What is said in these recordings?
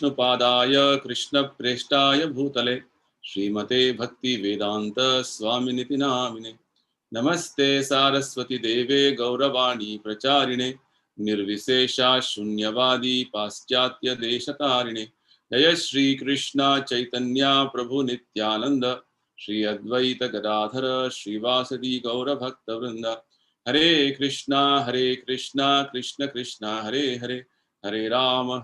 Vishnupadaya Krishna Preshtaya Bhutale Srimate Bhaktivedanta Swami Namine Namaste Saraswati Deve Gauravani Pracharine Nirvisesha Shunyavadi Paschatya Deshatarine Jaya Shri Krishna Chaitanya Prabhu Nityananda Shri Advaita Gadadhara Shri Vasadi Gaura Bhakta Vrinda Hare Krishna Krishna Krishna Hare Hare Hare Rama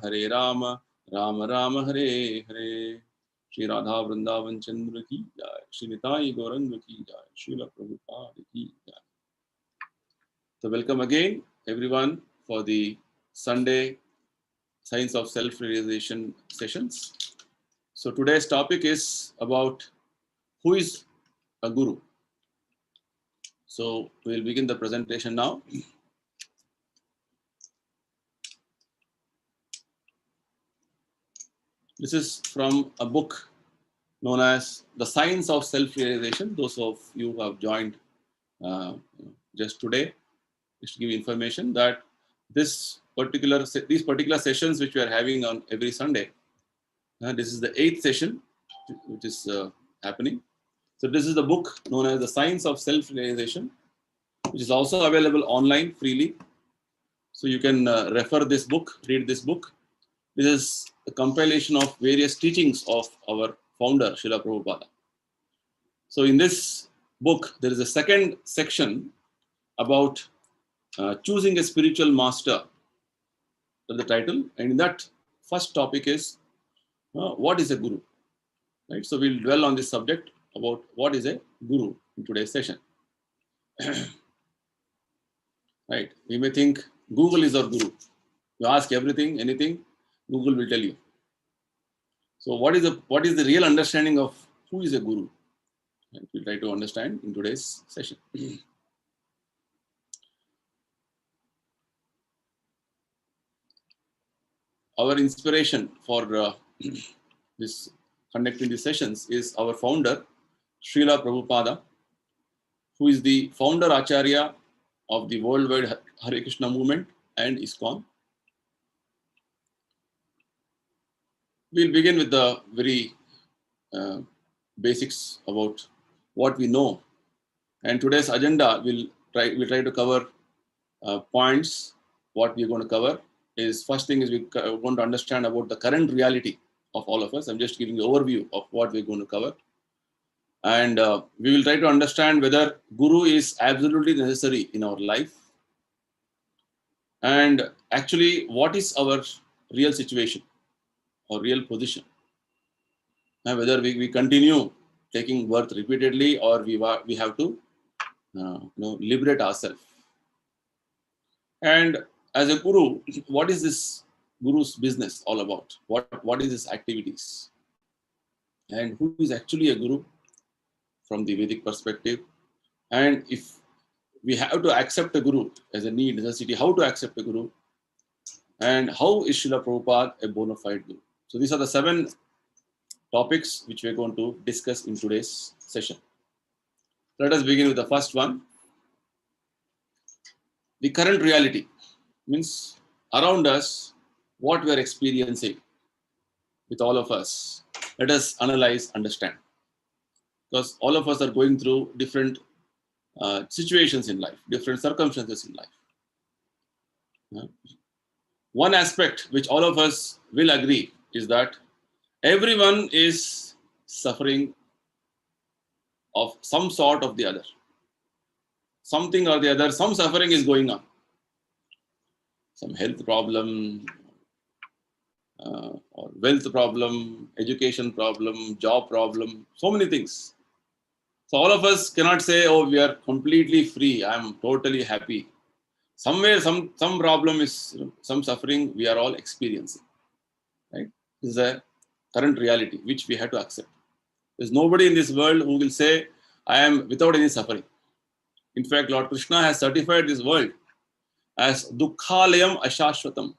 Rama Rama Hare Hare Shri Radha Vrindavan Chandrodaya ki jai, Shri Nitai Gauranga ki jai, Srila Prabhupada ki jai. So welcome again everyone for the Sunday Science of Self-Realization sessions. So today's topic is about who is a guru. So we will begin the presentation now. This is from a book known as The Science of Self-Realization. Those of you who have joined just today, just to give information that these particular sessions which we are having on every Sunday, this is the 8th session which is happening. So this is the book known as The Science of Self-Realization, which is also available online freely. So you can refer this book, read this book. This is a compilation of various teachings of our founder, Srila Prabhupada. So in this book, there is a second section about choosing a spiritual master. That's the title. And in that first topic is, what is a guru? Right? So we'll dwell on this subject about what is a guru in today's session. Right? We may think Google is our guru. You ask everything, anything, Google will tell you. So what is the real understanding of who is a guru? And we'll try to understand in today's session. Our inspiration for this conducting these sessions is our founder, Srila Prabhupada, who is the founder Acharya of the worldwide Hare Krishna movement and ISKCON. We'll begin with the very basics about what we know. And today's agenda we'll try to cover points. What we're going to cover is, first thing is we're going to understand about the current reality of all of us. I'm just giving you an overview of what we're going to cover. And we will try to understand whether guru is absolutely necessary in our life. And actually, what is our real situation or real position? And whether we continue taking birth repeatedly or we have to liberate ourselves. And as a guru, what is this guru's business all about? What is his activities? And who is actually a guru from the Vedic perspective? And if we have to accept a guru as a need, necessity, how to accept a guru? And how is Srila Prabhupada a bona fide guru? So these are the 7 topics which we are going to discuss in today's session. Let us begin with the first one. The current reality means around us, what we are experiencing with all of us. Let us analyze, understand. Because all of us are going through different situations in life, different circumstances in life. One aspect which all of us will agree is that everyone is suffering of some sort of the other. Something or the other, some suffering is going on. Some health problem, or wealth problem, education problem, job problem, so many things. So all of us cannot say, oh, we are completely free, I am totally happy. Somewhere, some problem is, some suffering we are all experiencing. Right? This is a current reality which we have to accept. There's nobody in this world who will say, I am without any suffering. In fact, Lord Krishna has certified this world as Dukkhalayam Ashashvatam.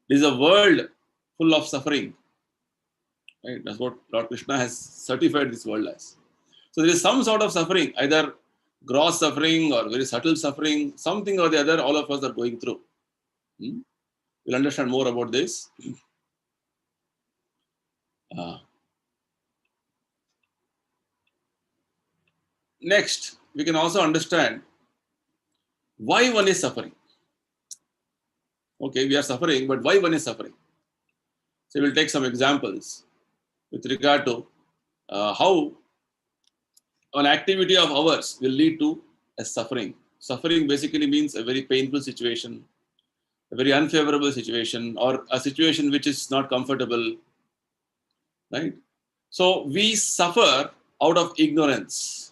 It is a world full of suffering. Right? That's what Lord Krishna has certified this world as. So there is some sort of suffering, either gross suffering or very subtle suffering, something or the other, all of us are going through. We'll understand more about this. Uh, Next, we can also understand why one is suffering. Okay, we are suffering, but why one is suffering? So we'll take some examples with regard to how an activity of ours will lead to a suffering. Suffering basically means a very painful situation, a very unfavorable situation, or a situation which is not comfortable, right? So we suffer out of ignorance.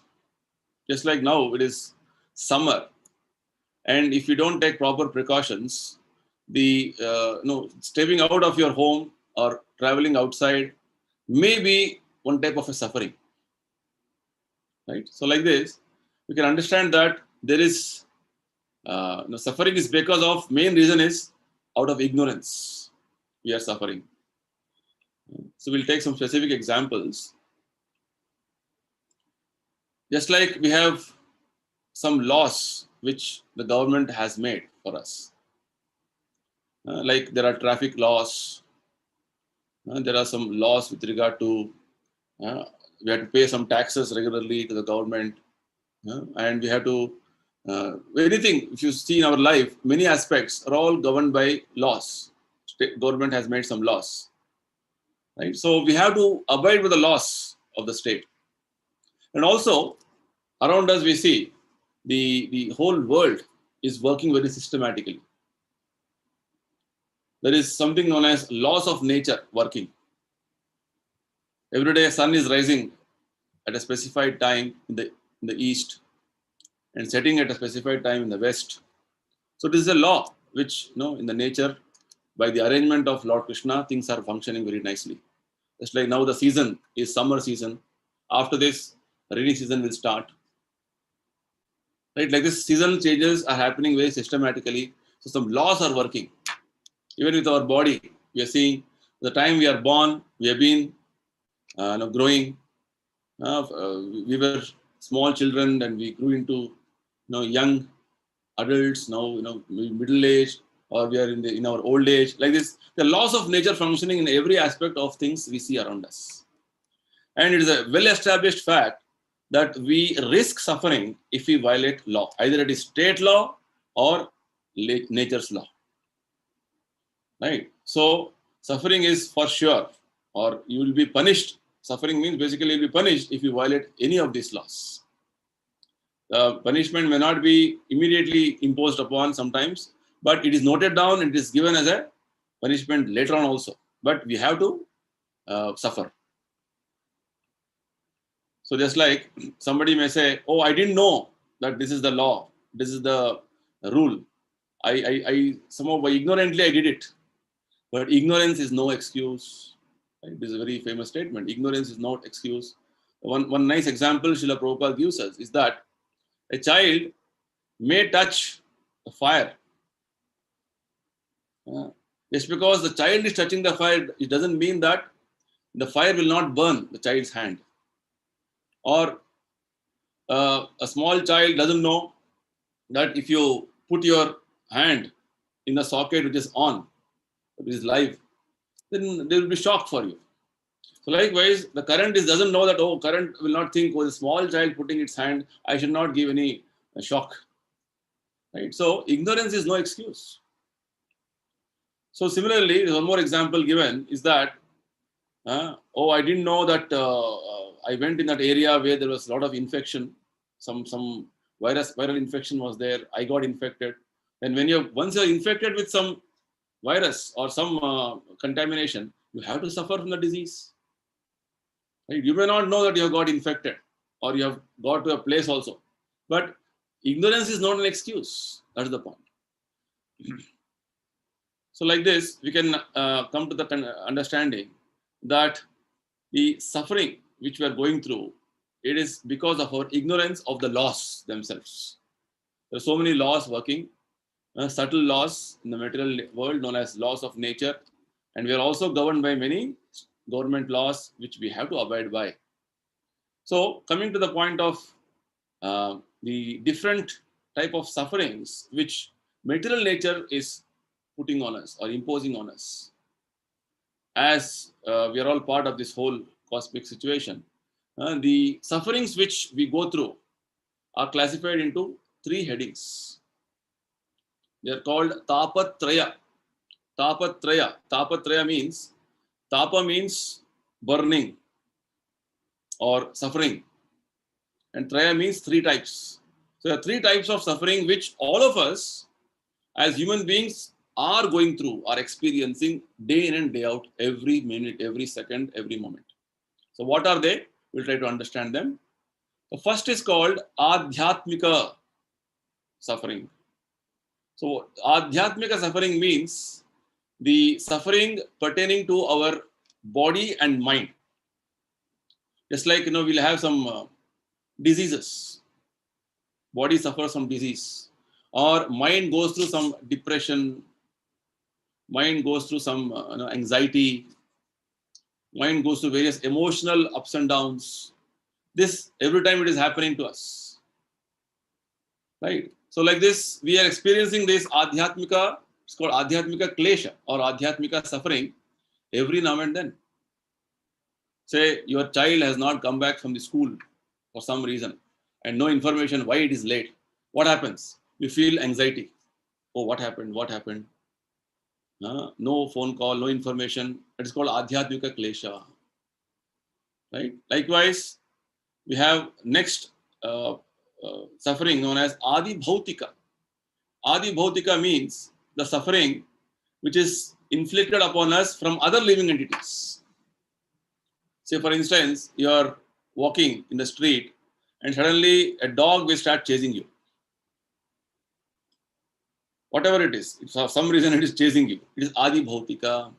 Just like now, it is summer, and if you don't take proper precautions, the stepping out of your home or traveling outside may be one type of a suffering, right? So like this, we can understand that there is suffering is because of main reason is out of ignorance we are suffering. So we'll take some specific examples. Just like we have some laws which the government has made for us, like there are traffic laws, there are some laws with regard to we have to pay some taxes regularly to the government, and we have to anything. If you see in our life, many aspects are all governed by laws. Government has made some laws, right? So we have to abide with the laws of the state, and also around us we see the whole world is working very systematically. There is something known as laws of nature working. Every day, sun is rising at a specified time in the east and setting at a specified time in the west. So this is a law which, in the nature, by the arrangement of Lord Krishna, things are functioning very nicely. Just like now the season is summer season. After this, rainy season will start. Right? Like this, seasonal changes are happening very systematically. So some laws are working. Even with our body, we are seeing the time we are born, we have been growing. We were small children and we grew into young adults. Now middle age, or we are in our old age. Like this, the laws of nature functioning in every aspect of things we see around us. And it is a well-established fact that we risk suffering if we violate law. Either it is state law or nature's law. Right? So suffering is for sure, or you will be punished. Suffering means basically you'll be punished if you violate any of these laws. Punishment may not be immediately imposed upon sometimes, but it is noted down and it is given as a punishment later on also. But we have to suffer. So just like somebody may say, "Oh, I didn't know that this is the law, this is the rule. I somehow by ignorantly I did it." But ignorance is no excuse. Right? This is a very famous statement. Ignorance is not excuse. One nice example Srila Prabhupada gives us is that a child may touch the fire. Just because the child is touching the fire, it doesn't mean that the fire will not burn the child's hand. Or a small child doesn't know that if you put your hand in the socket which is on, which is live, then they will be shocked for you. So likewise, the current doesn't know that, current will not think, a small child putting its hand, I should not give any shock. Right? So ignorance is no excuse. So similarly, one more example given is that, I didn't know that I went in that area where there was a lot of infection, some viral infection was there, I got infected. And once you're infected with some virus or some contamination, you have to suffer from the disease. Right? You may not know that you have got infected or you have got to a place also. But ignorance is not an excuse. That's the point. So like this, we can come to the understanding that the suffering which we are going through, it is because of our ignorance of the laws themselves. There are so many laws working, subtle laws in the material world known as laws of nature. And we are also governed by many government laws which we have to abide by. So coming to the point of the different type of sufferings which material nature is putting on us or imposing on us. as we are all part of this whole cosmic situation, the sufferings which we go through are classified into three headings. They are called tapatraya. Tapatraya. Tapatraya means, tapa means burning or suffering, and traya means three types. So there are three types of suffering which all of us as human beings are going through, are experiencing day in and day out, every minute, every second, every moment. So what are they? We'll try to understand them. The first is called adhyatmika suffering. So adhyatmika suffering means the suffering pertaining to our body and mind. Just like, we'll have some diseases. Body suffers some disease, or mind goes through some depression, mind goes through some anxiety, mind goes through various emotional ups and downs. This every time it is happening to us, right? So like this, we are experiencing this adhyatmika. It's called adhyatmika klesha or adhyatmika suffering every now and then. Say your child has not come back from the school for some reason and no information why it is late. What happens? You feel anxiety. Oh, what happened? What happened? No phone call, no information. It is called adhyatmika klesha. Right? Likewise, we have next suffering known as adi bhautika. Adi bhautika means the suffering which is inflicted upon us from other living entities. Say, for instance, you are walking in the street and suddenly a dog will start chasing you. Whatever it is, if for some reason it is chasing you, it is adi bhautika.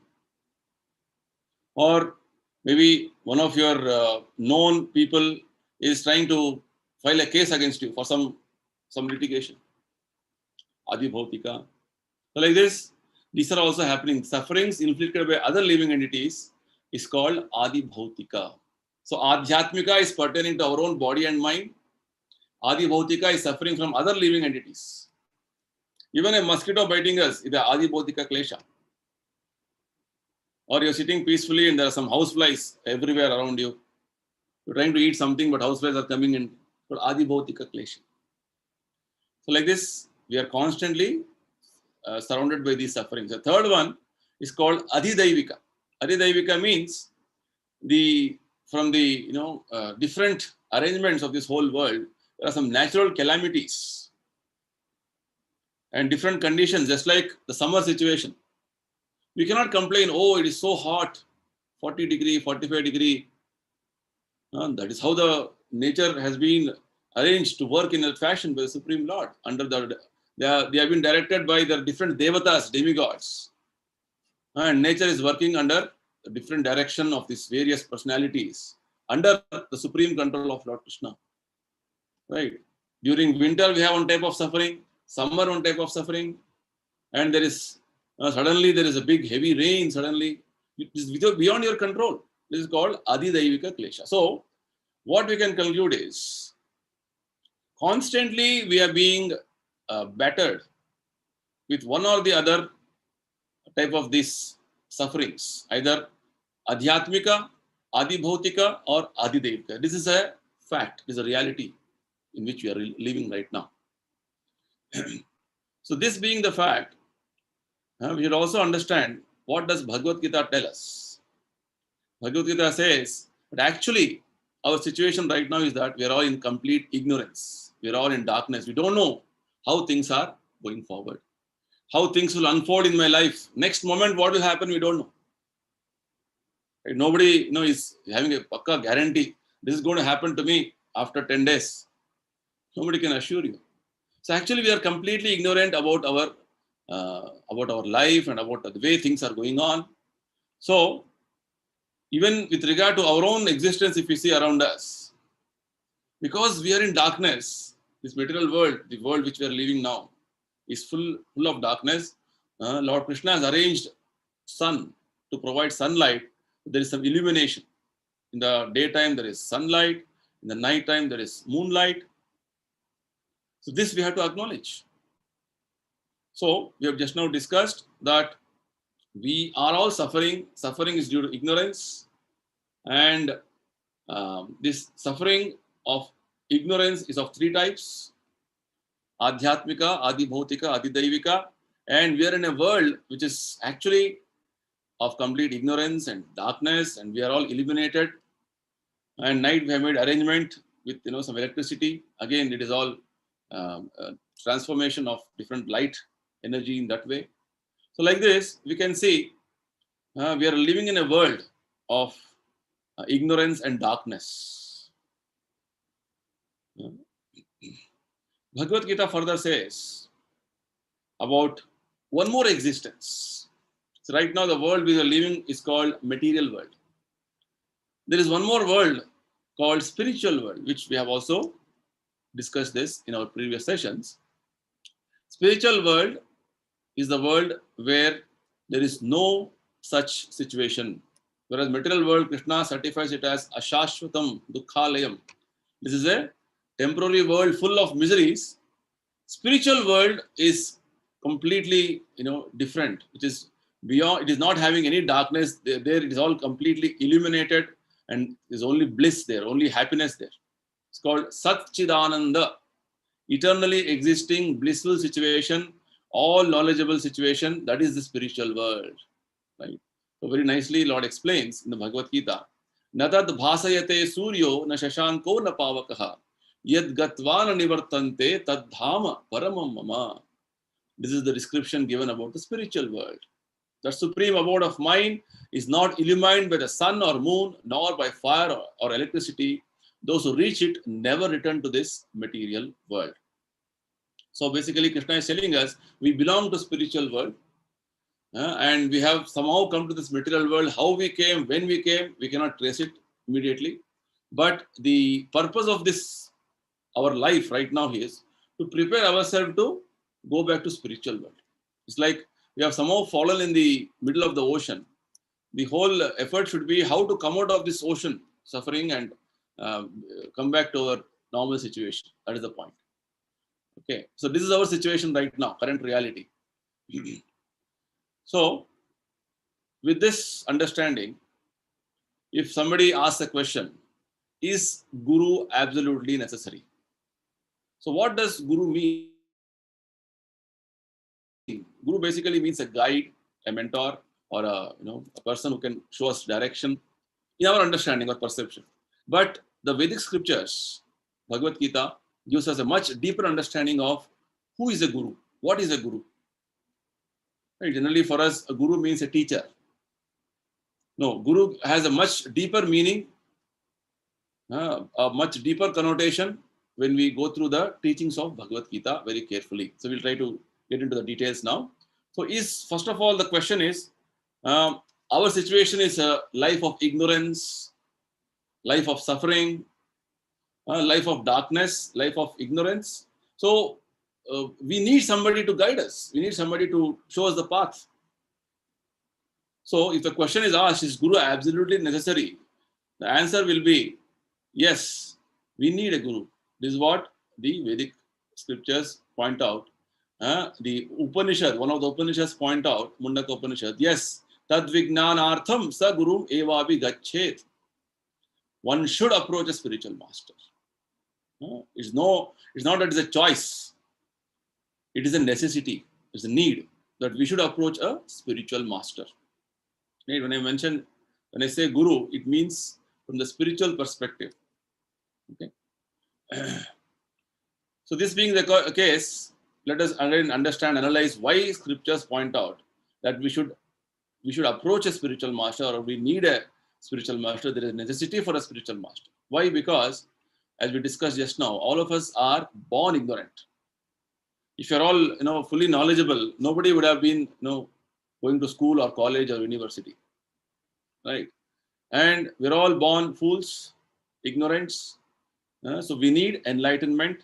Or maybe one of your known people is trying to file a case against you for some litigation. Adi bhautika. So like this, these are also happening. Sufferings inflicted by other living entities is called adi bhautika. So adhyatmika is pertaining to our own body and mind. Adi bhautika is suffering from other living entities. Even a mosquito biting us is the adi bhautika klesha. Or you're sitting peacefully and there are some houseflies everywhere around you. You're trying to eat something, but houseflies are coming in. But adi bhautika klesha. So like this, we are constantly surrounded by these sufferings. The third one is called adhidaivika. Adhidaivika means from the different arrangements of this whole world, there are some natural calamities and different conditions, just like the summer situation. We cannot complain, oh, it is so hot, 40 degree, 45 degree. That is how the nature has been arranged to work in a fashion by the Supreme Lord. They have been directed by the different devatas, demigods. And nature is working under the different direction of these various personalities under the supreme control of Lord Krishna. Right? During winter, we have one type of suffering, summer, one type of suffering, and there is suddenly there is a big heavy rain. Suddenly, it is beyond your control. This is called adhidaivika klesha. So, what we can conclude is constantly we are being battered with one or the other type of these sufferings, either adhyatmika, adibhautika, or adidevika. This is a fact, this is a reality in which we are living right now. So this being the fact, we should also understand what does Bhagavad Gita tell us. Bhagavad Gita says that actually our situation right now is that we are all in complete ignorance. We are all in darkness. We don't know how things are going forward, how things will unfold in my life. Next moment, what will happen, we don't know. Right? Nobody is having a pakka guarantee. This is going to happen to me after 10 days. Nobody can assure you. So actually, we are completely ignorant about our life and about the way things are going on. So even with regard to our own existence, if we see around us, because we are in darkness, this material world, the world which we are living now, is full of darkness. Lord Krishna has arranged sun to provide sunlight. There is some illumination. In the daytime, there is sunlight. In the nighttime, there is moonlight. So this we have to acknowledge. So we have just now discussed that We are all suffering. Suffering is due to ignorance, and this suffering of ignorance is of three types: Adhyatmika, Adibhautika, Adidaivika. And we are in a world which is actually of complete ignorance and darkness, and we are all illuminated. And night we have made arrangement with some electricity. Again, it is all transformation of different light energy in that way. So like this, we can see we are living in a world of ignorance and darkness. Bhagavad Gita further says about one more existence. So right now the world we are living is called material world. There is one more world called spiritual world, which we have also discussed this in our previous sessions. Spiritual world is the world where there is no such situation. Whereas material world, Krishna certifies it as ashashvatam dukkhalayam. This is a temporary world full of miseries. Spiritual world is completely, different. It is beyond. It is not having any darkness there. It is all completely illuminated, and there's only bliss there, only happiness there. It's called Sat Chidananda, eternally existing blissful situation, all knowledgeable situation. That is the spiritual world, right? So very nicely, Lord explains in the Bhagavad Gita, Natad bhasayate suryo na shashanko na pavakaha yad gatvana nivartante tad dhama paramam mama. This is the description given about the spiritual world. The supreme abode of mind is not illumined by the sun or moon, nor by fire or electricity. Those who reach it never return to this material world. So basically, Krishna is telling us we belong to spiritual world, and we have somehow come to this material world. How we came, when we came, we cannot trace it immediately. But the purpose of this, our life right now, is to prepare ourselves to go back to spiritual world. It's like we have somehow fallen in the middle of the ocean. The whole effort should be how to come out of this ocean suffering and come back to our normal situation. That is the point. Okay, so this is our situation right now, current reality. So, with this understanding, if somebody asks a question, is Guru absolutely necessary? So, what does Guru mean? Guru basically means a guide, a mentor, or a person who can show us direction in our understanding or perception. But the Vedic scriptures, Bhagavad Gita, gives us a much deeper understanding of who is a Guru, what is a Guru. Right? Generally, for us, a Guru means a teacher. No, Guru has a much deeper meaning, a much deeper connotation when we go through the teachings of Bhagavad Gita very carefully. So we'll try to get into the details now. So first of all, the question is, our situation is a life of ignorance, life of suffering, life of darkness, life of ignorance. So we need somebody to guide us. We need somebody to show us the path. So if the question is asked, is Guru absolutely necessary? The answer will be, yes, we need a Guru. This is what the Vedic scriptures point out. The Upanishad, one of the Upanishads point out, Mundaka Upanishad, yes, tad vijnanartham sa gurum evavi gachet. One should approach a spiritual master. It's not that it's a choice. It is a necessity. It's a need that we should approach a spiritual master. Right? When I say Guru, it means from the spiritual perspective. Okay. So this being the case, let us understand, analyze why scriptures point out that we should approach a spiritual master, or we need a spiritual master. There is a necessity for a spiritual master. Why? Because, as we discussed just now, all of us are born ignorant. If you're all fully knowledgeable, nobody would have been going to school or college or university, right? And we're all born fools, ignorance. So we need enlightenment.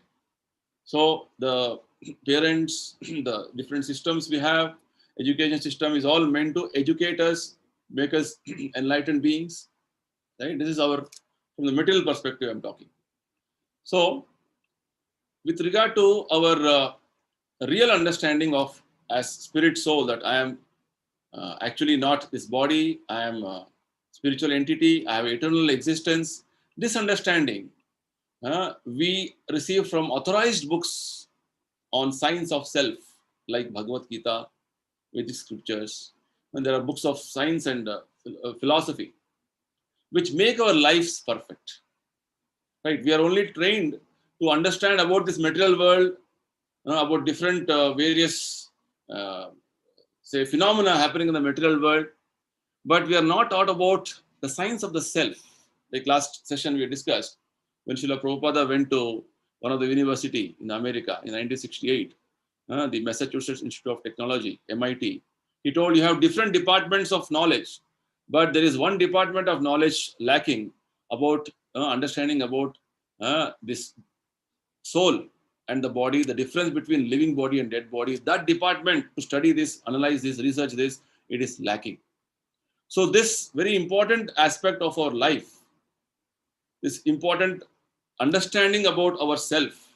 So the parents, the different systems we have, education system is all meant to educate us, make us enlightened beings. Right? This is from the material perspective I'm talking. So with regard to our real understanding of as spirit soul, that I am actually not this body. I am a spiritual entity. I have eternal existence. This understanding we receive from authorized books on science of self, like Bhagavad Gita, Vedic scriptures, and there are books of science and philosophy, which make our lives perfect. Right? We are only trained to understand about this material world, about different various say phenomena happening in the material world, but we are not taught about the science of the self. Like last session we discussed, when Srila Prabhupada went to one of the university in America in 1968, the Massachusetts Institute of Technology, MIT, he told you have different departments of knowledge, but there is one department of knowledge lacking about understanding about this soul and the body, the difference between living body and dead body. That department to study this, analyze this, research this, it is lacking. So this very important aspect of our life, this important understanding about ourself,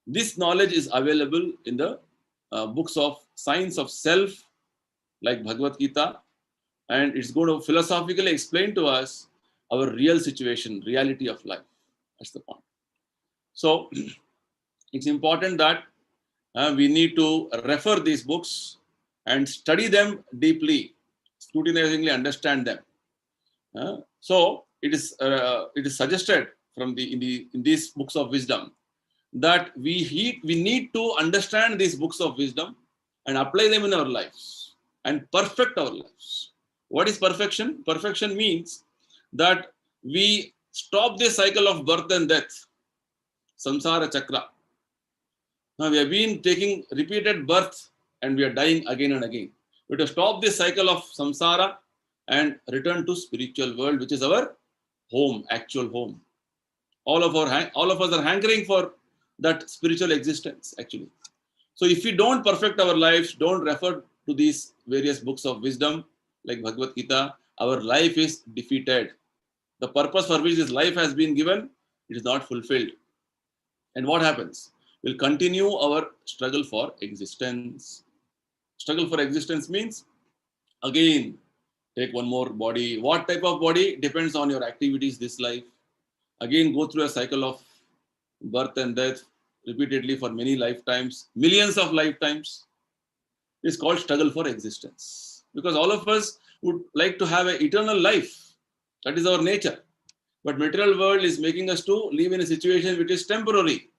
this knowledge is available in the books of science of self, like Bhagavad Gita, and it's going to philosophically explain to us our real situation, reality of life. That's the point. So it's important that we need to refer these books and study them deeply, scrutinizingly understand them. So it is suggested from in these books of wisdom that we need to understand these books of wisdom and apply them in our lives and perfect our lives. What is perfection? Perfection means that we stop this cycle of birth and death, samsara chakra. Now we have been taking repeated birth and we are dying again and again. We have to stop this cycle of samsara and return to spiritual world, which is our home, actual home. All of us are hankering for that spiritual existence, actually. So if we don't perfect our lives, don't refer to these various books of wisdom like Bhagavad Gita, our life is defeated. The purpose for which this life has been given, it is not fulfilled. And what happens? We'll continue our struggle for existence. Struggle for existence means, again, take one more body. What type of body? Depends on your activities this life. Again, go through a cycle of birth and death repeatedly for many lifetimes, millions of lifetimes. It's called struggle for existence. Because all of us would like to have an eternal life. That is our nature. But material world is making us to live in a situation which is temporary.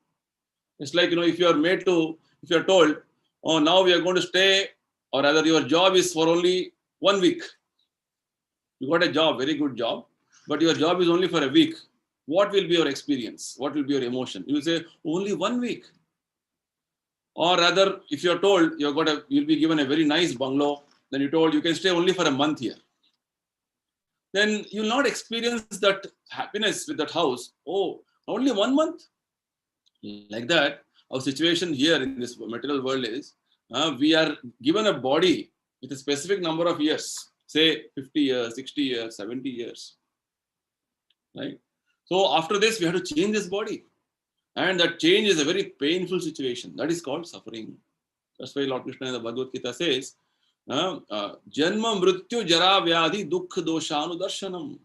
It's like, if you are told, oh, now we are going to stay, or rather your job is for only 1 week. You got a job, very good job, but your job is only for a week. What will be your experience? What will be your emotion? You will say, only 1 week. Or rather, if you're told you'll be given a very nice bungalow, then you're told you can stay only for a month here. Then you'll not experience that happiness with that house. Oh, only 1 month? Like that, our situation here in this material world is, we are given a body with a specific number of years, say 50 years, 60 years, 70 years. Right? So after this, we have to change this body. And that change is a very painful situation. That is called suffering. That's why Lord Krishna in the Bhagavad Gita says, Janma mrityu jara vyadhi dukkha doshanu darshanam.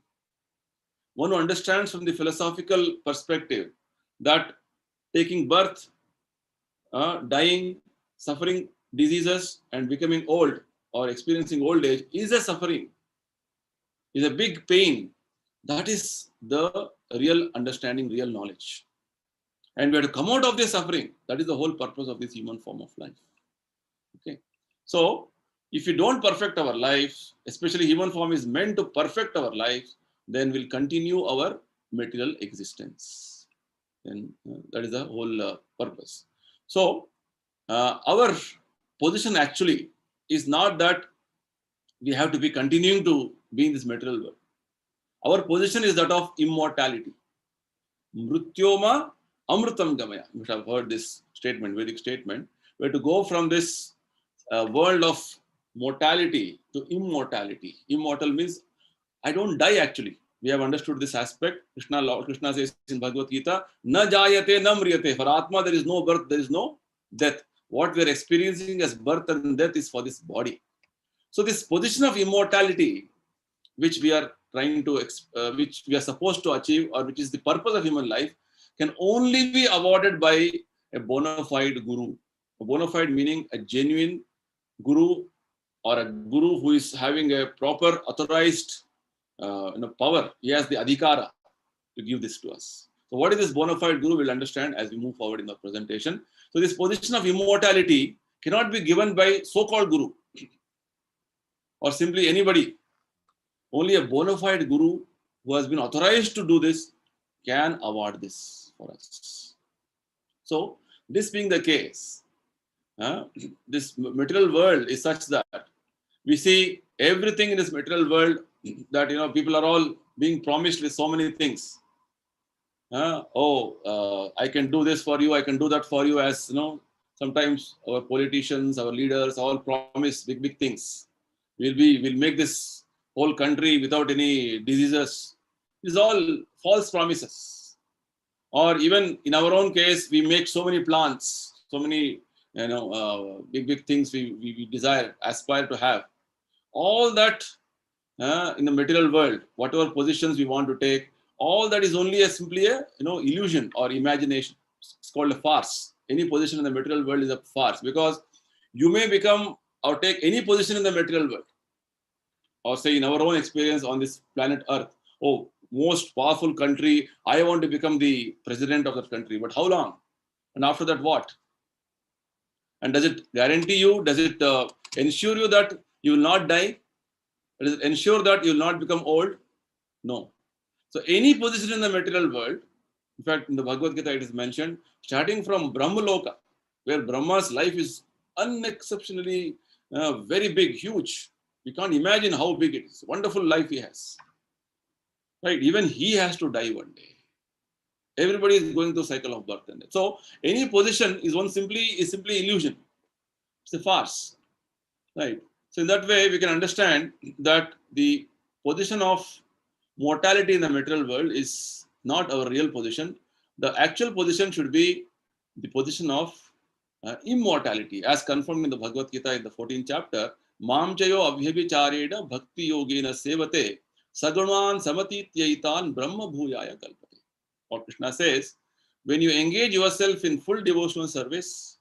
One who understands from the philosophical perspective that taking birth, dying, suffering diseases, and becoming old or experiencing old age is a suffering, is a big pain. That is the real understanding, real knowledge. And we have to come out of this suffering. That is the whole purpose of this human form of life. Okay. So, if we don't perfect our lives, especially human form is meant to perfect our lives, then we'll continue our material existence. Then that is the whole purpose. So, our position actually is not that we have to be continuing to be in this material world. Our position is that of immortality. Mrutyoma amrutam gamaya. You have heard this statement, Vedic statement. We have to go from this world of mortality to immortality. Immortal means I don't die actually. We have understood this aspect. Lord Krishna says in Bhagavad Gita, na jayate na mriyate. For Atma there is no birth, there is no death. What we are experiencing as birth and death is for this body. So this position of immortality, which we are trying to, which we are supposed to achieve, or which is the purpose of human life, can only be awarded by a bona fide guru. A bona fide meaning a genuine guru, or a guru who is having a proper authorized power. He has the adhikara to give this to us. So what is this bona fide guru? We'll understand as we move forward in the presentation. So this position of immortality cannot be given by so-called guru or simply anybody. Only a bona fide guru who has been authorized to do this can award this for us. So this being the case, this material world is such that we see everything in this material world that people are all being promised with so many things. I can do this for you, I can do that for you, as sometimes our politicians, our leaders all promise big things. We'll make this whole country without any diseases. These are all false promises. Or even in our own case, we make so many plans, so many big things we desire, aspire to have. All that in the material world, whatever positions we want to take, all that is only simply a illusion or imagination. It's called a farce. Any position in the material world is a farce, because you may become or take any position in the material world, or say in our own experience on this planet Earth. Oh, most powerful country, I want to become the president of that country. But how long? And after that, what? And does it guarantee you, does it ensure you that you will not die? Does it ensure that you will not become old? No. So any position in the material world, in fact, in the Bhagavad Gita, it is mentioned, starting from Brahmaloka, where Brahma's life is unexceptionally very big, huge. We can't imagine how big it is. Wonderful life he has. Right? Even he has to die one day. Everybody is going through cycle of birth and death. So any position is simply illusion. It's a farce. Right? So in that way, we can understand that the position of mortality in the material world is not our real position. The actual position should be the position of immortality, as confirmed in the Bhagavad Gita in the 14th chapter. Mam chayo abhyabhicharena bhakti yogena sevate sagunan samatityaitan brahma bhuyaya kalpate. What Krishna says, when you engage yourself in full devotional service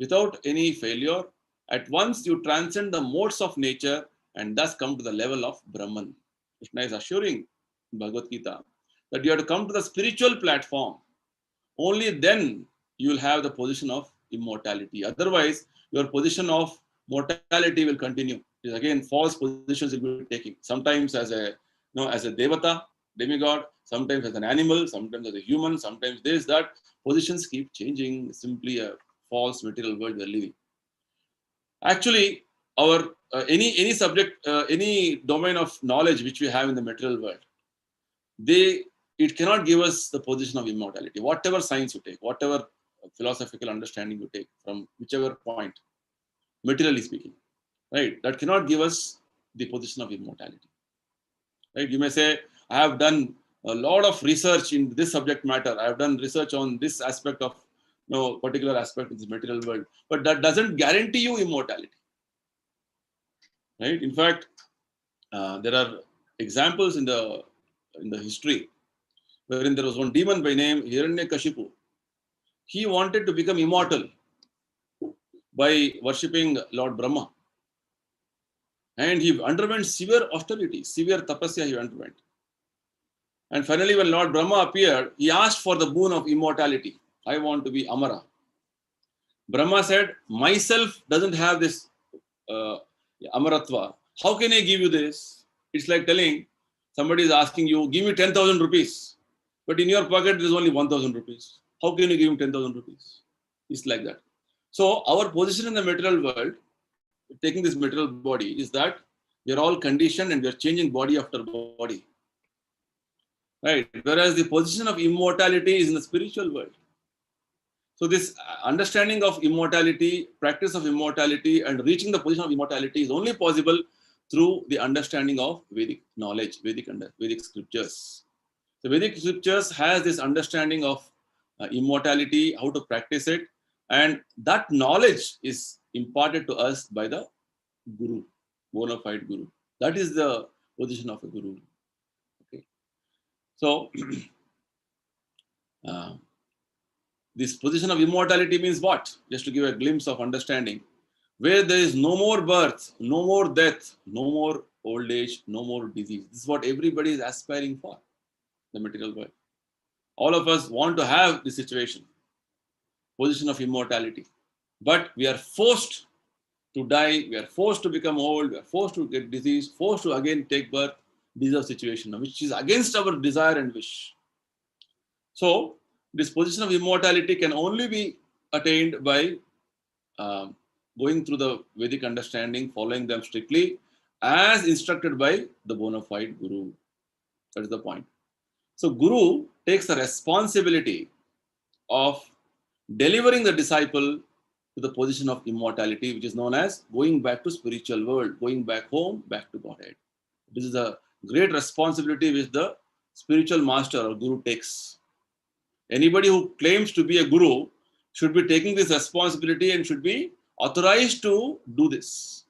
without any failure, at once you transcend the modes of nature and thus come to the level of Brahman. Krishna is assuring in Bhagavad Gita that you have to come to the spiritual platform. Only then you will have the position of immortality. Otherwise, your position of mortality will continue. It is again false positions you will be taking. Sometimes as a devata, demigod, sometimes as an animal, sometimes as a human, sometimes this, that. Positions keep changing. Simply a false material world we are living. Actually, our any subject, any domain of knowledge which we have in the material world, it cannot give us the position of immortality. Whatever science you take, whatever philosophical understanding you take from whichever point, materially speaking, right, that cannot give us the position of immortality. Right? You may say, I have done a lot of research in this subject matter. I have done research on this aspect of particular aspect of the material world, but that doesn't guarantee you immortality. Right? In fact, there are examples in the history wherein there was one demon by name Hiranyakashipu. He wanted to become immortal by worshipping Lord Brahma. And he underwent severe austerity, severe tapasya he underwent. And finally, when Lord Brahma appeared, he asked for the boon of immortality. I want to be Amara. Brahma said, myself doesn't have this Amaratva. How can I give you this? It's like telling somebody is asking you, give me 10,000 rupees. But in your pocket, there is only 1,000 rupees. How can you give him 10,000 rupees? It's like that. So our position in the material world, taking this material body, is that we are all conditioned and we are changing body after body. Right? Whereas the position of immortality is in the spiritual world. So this understanding of immortality, practice of immortality, and reaching the position of immortality is only possible through the understanding of Vedic knowledge, Vedic scriptures. The Vedic scriptures has this understanding of immortality, how to practice it, and that knowledge is imparted to us by the Guru. bona fide guru. That is the position of a guru. Okay. So, this position of immortality means what? Just to give a glimpse of understanding. Where there is no more birth, no more death, no more old age, no more disease. This is what everybody is aspiring for, the material world. All of us want to have this situation, position of immortality. But we are forced to die, we are forced to become old, we are forced to get disease, forced to again take birth. This is a situation which is against our desire and wish. So, this position of immortality can only be attained by going through the Vedic understanding, following them strictly, as instructed by the bona fide guru. That is the point. So, guru takes the responsibility of delivering the disciple to the position of immortality, which is known as going back to spiritual world, going back home, back to Godhead. This is a great responsibility which the spiritual master or guru takes. Anybody who claims to be a guru should be taking this responsibility and should be authorized to do this.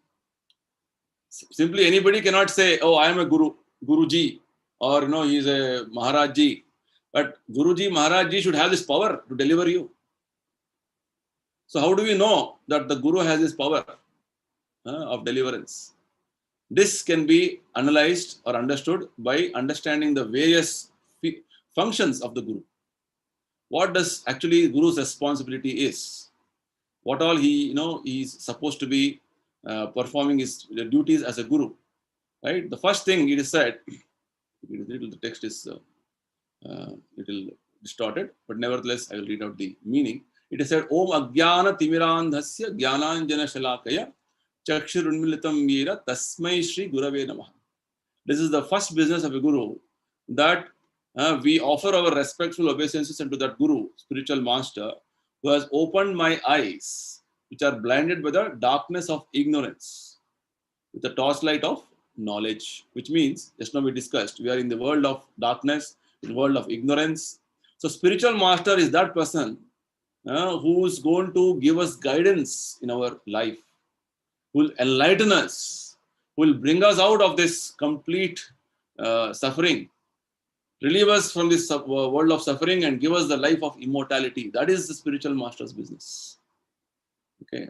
Simply anybody cannot say, oh, I am a guru, Guruji, or he is a Maharajji. But Guruji, Maharajji should have this power to deliver you. So how do we know that the guru has this power of deliverance? This can be analyzed or understood by understanding the various functions of the guru. What does actually guru's responsibility is? What all he is supposed to be performing his duties as a guru, right? The first thing it is said, the text is little distorted, but nevertheless I will read out the meaning. It is said, Om Agyana Timirandhasya Jnananjana Shalakaya Chakshurunmilitam Yera Tasmai Shri Gurave Namaha. This is the first business of a guru, that we offer our respectful obeisances unto that guru, spiritual master, who has opened my eyes, which are blinded by the darkness of ignorance, with the torchlight of knowledge, which means, just now we discussed, we are in the world of darkness, in the world of ignorance. So spiritual master is that person who is going to give us guidance in our life, who will enlighten us, who will bring us out of this complete suffering, relieve us from this world of suffering and give us the life of immortality. That is the spiritual master's business. Okay.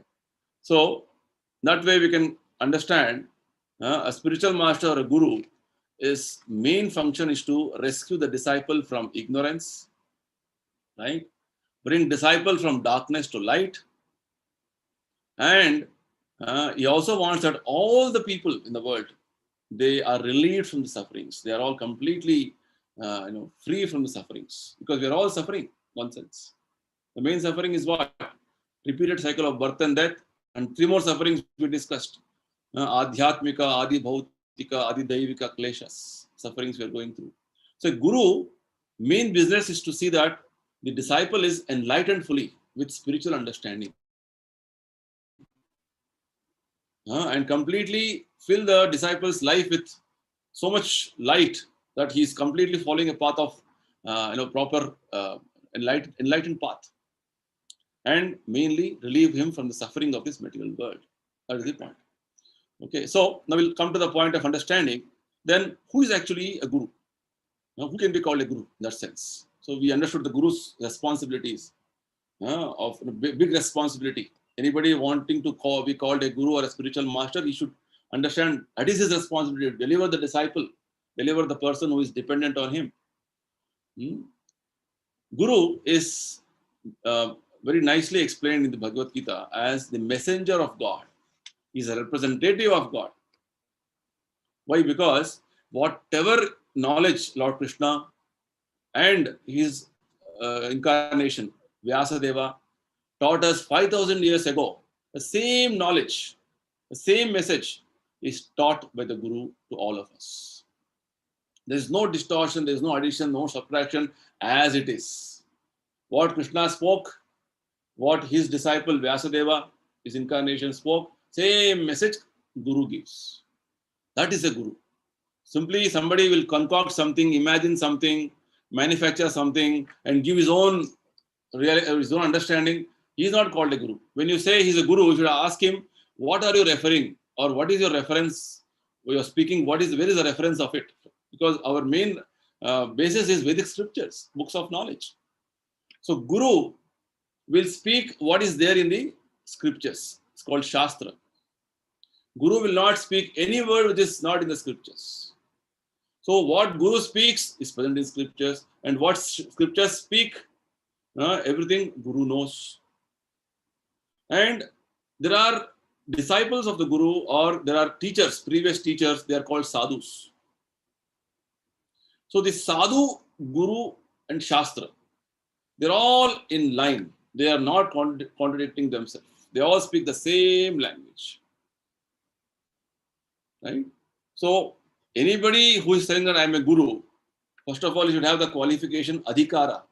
So that way we can understand a spiritual master or a guru, his main function is to rescue the disciple from ignorance, right? Bring disciple from darkness to light. And he also wants that all the people in the world, they are relieved from the sufferings. They are all completely free from the sufferings, because we are all suffering, one sense. The main suffering is what? Repeated cycle of birth and death, and three more sufferings we discussed. Adhyatmika, Adi Bhautika, Adi Daivika Kleshas, sufferings we are going through. So guru, main business is to see that the disciple is enlightened fully with spiritual understanding. And completely fill the disciple's life with so much light that he is completely following a path of proper enlightened path, and mainly relieve him from the suffering of this material world. That is the point. Okay, so now we'll come to the point of understanding. Then, who is actually a guru? Now, who can be called a guru in that sense? So we understood the guru's responsibilities of big responsibility. Anybody wanting to be called a guru or a spiritual master, he should understand that is his responsibility to deliver the disciple, deliver the person who is dependent on him. Guru is very nicely explained in the Bhagavad Gita as the messenger of God. He is a representative of God. Why? Because whatever knowledge Lord Krishna and his incarnation, Vyasadeva, taught us 5,000 years ago, the same knowledge, the same message is taught by the Guru to all of us. There is no distortion, there is no addition, no subtraction, as it is. What Krishna spoke, what his disciple Vyasadeva, his incarnation spoke, same message Guru gives. That is a Guru. Simply somebody will concoct something, imagine something, manufacture something, and give his own understanding. He is not called a Guru. When you say he's a Guru, you should ask him, what are you referring? or what is your reference? We are speaking, where is the reference of it? Because our main basis is Vedic scriptures, books of knowledge. So Guru will speak what is there in the scriptures. It's called Shastra. Guru will not speak any word which is not in the scriptures. So what Guru speaks is present in scriptures, and what scriptures speak, everything Guru knows. And there are disciples of the Guru, or there are teachers, previous teachers, they are called sadhus. So the sadhu, Guru and Shastra, they're all in line. They are not contradicting themselves. They all speak the same language. Right? So anybody who is saying that I am a Guru, first of all, you should have the qualification adhikara.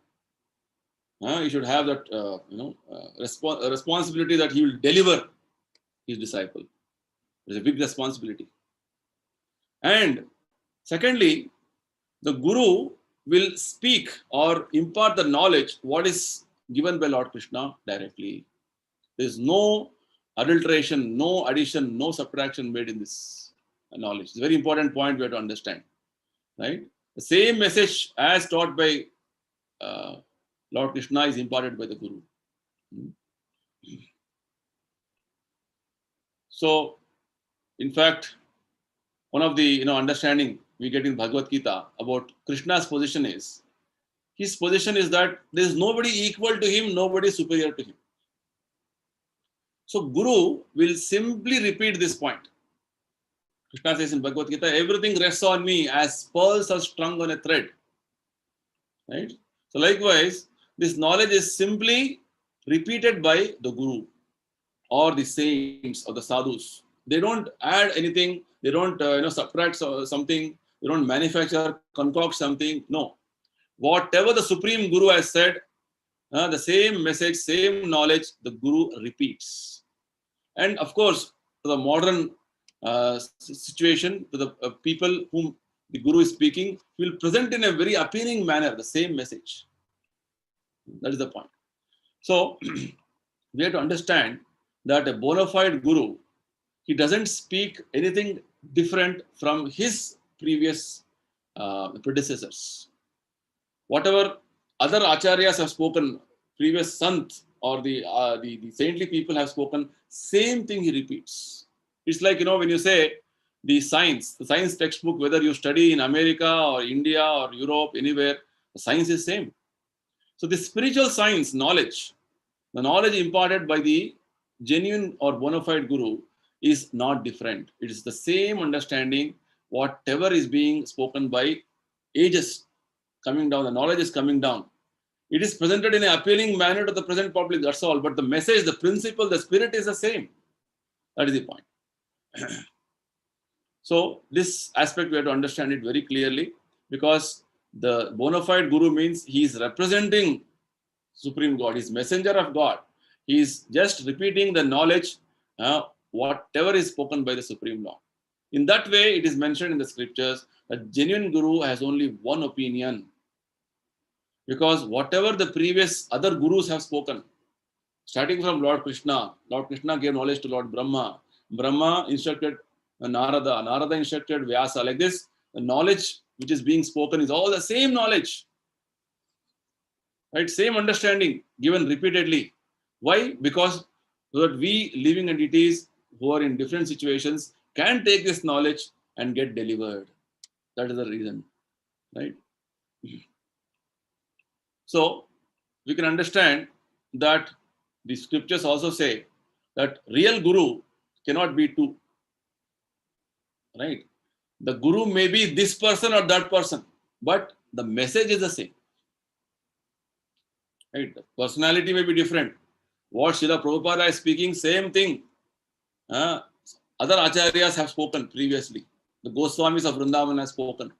You should have that responsibility that he will deliver his disciple. It's a big responsibility. And secondly, the Guru will speak or impart the knowledge what is given by Lord Krishna directly. There is no adulteration, no addition, no subtraction made in this knowledge. It's a very important point we have to understand. Right? The same message as taught by Lord Krishna is imparted by the Guru. So, in fact, one of the understanding we get in Bhagavad Gita about Krishna's position is, his position is that there is nobody equal to him, nobody superior to him. So Guru will simply repeat this point. Krishna says in Bhagavad Gita, everything rests on me as pearls are strung on a thread. Right? So likewise, this knowledge is simply repeated by the Guru or the saints or the sadhus. They don't add anything. They don't subtract something. They don't manufacture, concoct something. No. Whatever the Supreme Guru has said, the same message, same knowledge, the Guru repeats. And of course, to the modern situation, to the people whom the Guru is speaking, he will present in a very appealing manner the same message. That is the point. So, we have to understand that a bona fide Guru, he doesn't speak anything different from his previous predecessors. Whatever other acharyas have spoken, previous sant or the saintly people have spoken, same thing he repeats. It's like, when you say the science textbook, whether you study in America or India or Europe, anywhere, the science is same. So the spiritual science knowledge, the knowledge imparted by the genuine or bona fide Guru is not different. It is the same understanding, whatever is being spoken by ages coming down, the knowledge is coming down. It is presented in an appealing manner to the present public, that's all. But the message, the principle, the spirit is the same. That is the point. So this aspect we have to understand it very clearly, because the bona fide Guru means he is representing Supreme God, he is messenger of God. He is just repeating the knowledge, whatever is spoken by the Supreme Lord. In that way, it is mentioned in the scriptures that genuine Guru has only one opinion. Because whatever the previous other Gurus have spoken, starting from Lord Krishna gave knowledge to Lord Brahma. Brahma instructed Narada. Narada instructed Vyasa. Like this, the knowledge which is being spoken is all the same knowledge. Right? Same understanding given repeatedly. Why? Because so that we living entities who are in different situations can take this knowledge and get delivered. That is the reason. Right? So we can understand that the scriptures also say that real Guru cannot be two. Right? The Guru may be this person or that person, but the message is the same. Right? The personality may be different. What Srila Prabhupada is speaking, same thing. Other acharyas have spoken previously. The Goswamis of Vrindavan have spoken.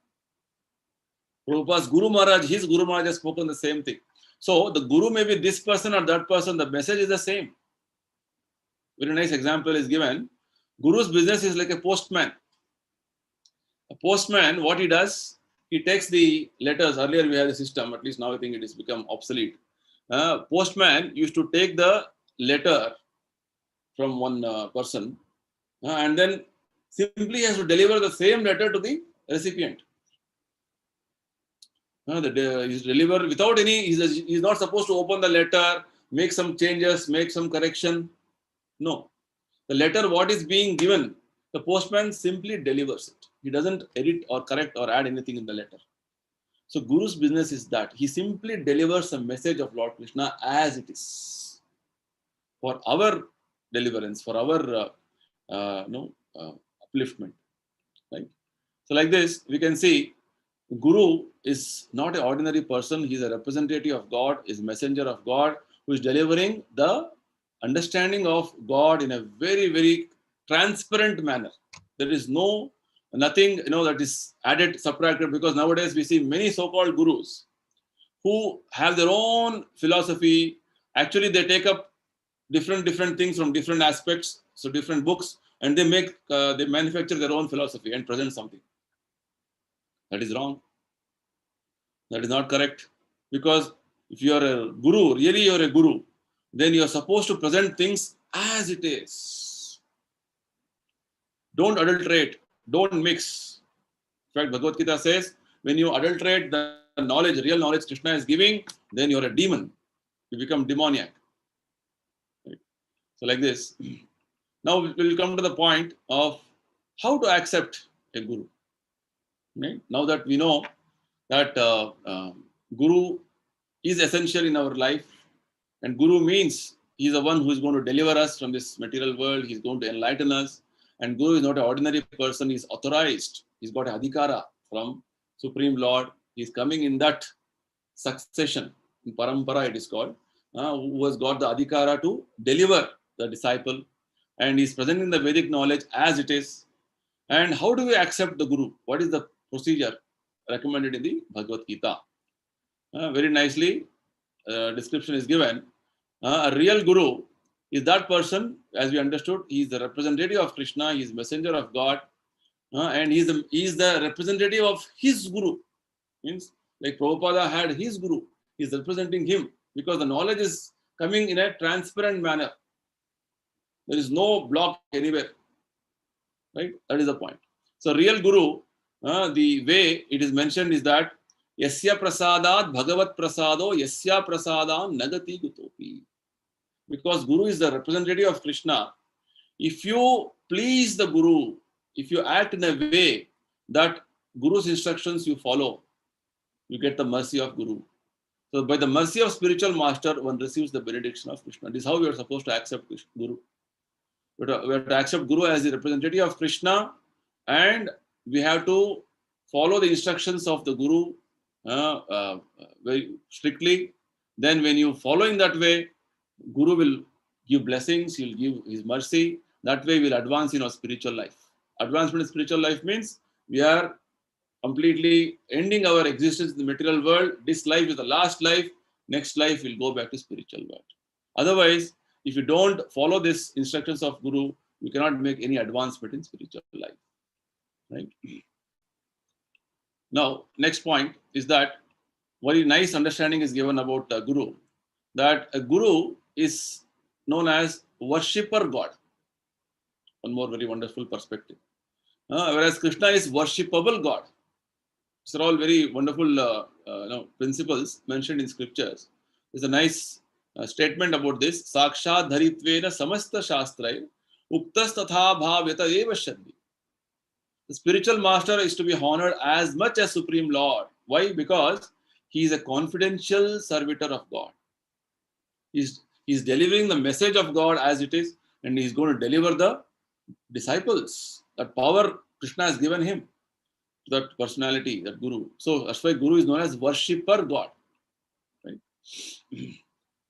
Prabhupada's Guru Maharaj, his Guru Maharaj has spoken the same thing. So the Guru may be this person or that person, the message is the same. Very nice example is given. Guru's business is like a postman. A postman, what he does, he takes the letters. Earlier we had a system, at least now I think it has become obsolete. Postman used to take the letter from one person and then simply has to deliver the same letter to the recipient. He's deliver without any, he's not supposed to open the letter, make some changes, make some correction. No. The letter, what is being given, the postman simply delivers it. He doesn't edit or correct or add anything in the letter. So Guru's business is that he simply delivers a message of Lord Krishna as it is for our deliverance, for our upliftment. Right? So like this, we can see Guru is not an ordinary person. He is a representative of God, is a messenger of God who is delivering the understanding of God in a very, very transparent manner. There is nothing that is added, subtracted, because nowadays we see many so-called gurus who have their own philosophy. Actually, they take up different things from different aspects, so different books, and they manufacture their own philosophy and present something. That is wrong. That is not correct. Because if you are a guru, really you are a guru, then you are supposed to present things as it is. Don't adulterate. Don't mix. In fact, Bhagavad Gita says, when you adulterate the knowledge, real knowledge Krishna is giving, then you are a demon. You become demoniac. Right? So like this. Now we will come to the point of how to accept a guru. Right? Now that we know that Guru is essential in our life, and Guru means he is the one who is going to deliver us from this material world. He is going to enlighten us, and Guru is not an ordinary person. He is authorized. He's got a adhikara from Supreme Lord. He is coming in that succession, in parampara it is called, who has got the adhikara to deliver the disciple, and he is presenting the Vedic knowledge as it is. And how do we accept the Guru? What is the procedure recommended in the Bhagavad Gita? Very nicely, description is given. A real Guru is that person, as we understood, he is the representative of Krishna, he is messenger of God, and he is the representative of his Guru. Means like Prabhupada had his Guru, he is representing him because the knowledge is coming in a transparent manner. There is no block anywhere. Right? That is the point. So real Guru, the way it is mentioned is that Yasya prasadat bhagavat prasado yasya prasadam nagati gutopi. Because Guru is the representative of Krishna. If you please the Guru, if you act in a way that Guru's instructions you follow, you get the mercy of Guru. So by the mercy of spiritual master, one receives the benediction of Krishna. This is how we are supposed to accept Guru. We have to accept Guru as the representative of Krishna, and we have to follow the instructions of the Guru very strictly. Then when you follow in that way, Guru will give blessings, he will give his mercy. That way we will advance in our spiritual life. Advancement in spiritual life means we are completely ending our existence in the material world. This life is the last life. Next life we'll go back to spiritual world. Otherwise, if you don't follow these instructions of Guru, you cannot make any advancement in spiritual life. Right? Now, next point is that very nice understanding is given about Guru. That a Guru is known as worshipper God. One more very wonderful perspective. Whereas Krishna is worshipable God. These are all very wonderful principles mentioned in scriptures. There's a nice statement about this. Sakshat dharitvena samasta shastrai uktas tatha bhavyata eva shaddi. The spiritual master is to be honored as much as Supreme Lord. Why? Because he is a confidential servitor of God. He's delivering the message of God as it is, and he's going to deliver the disciples. That power Krishna has given him, that personality, that Guru. So that's why Guru is known as worshipper God. Right?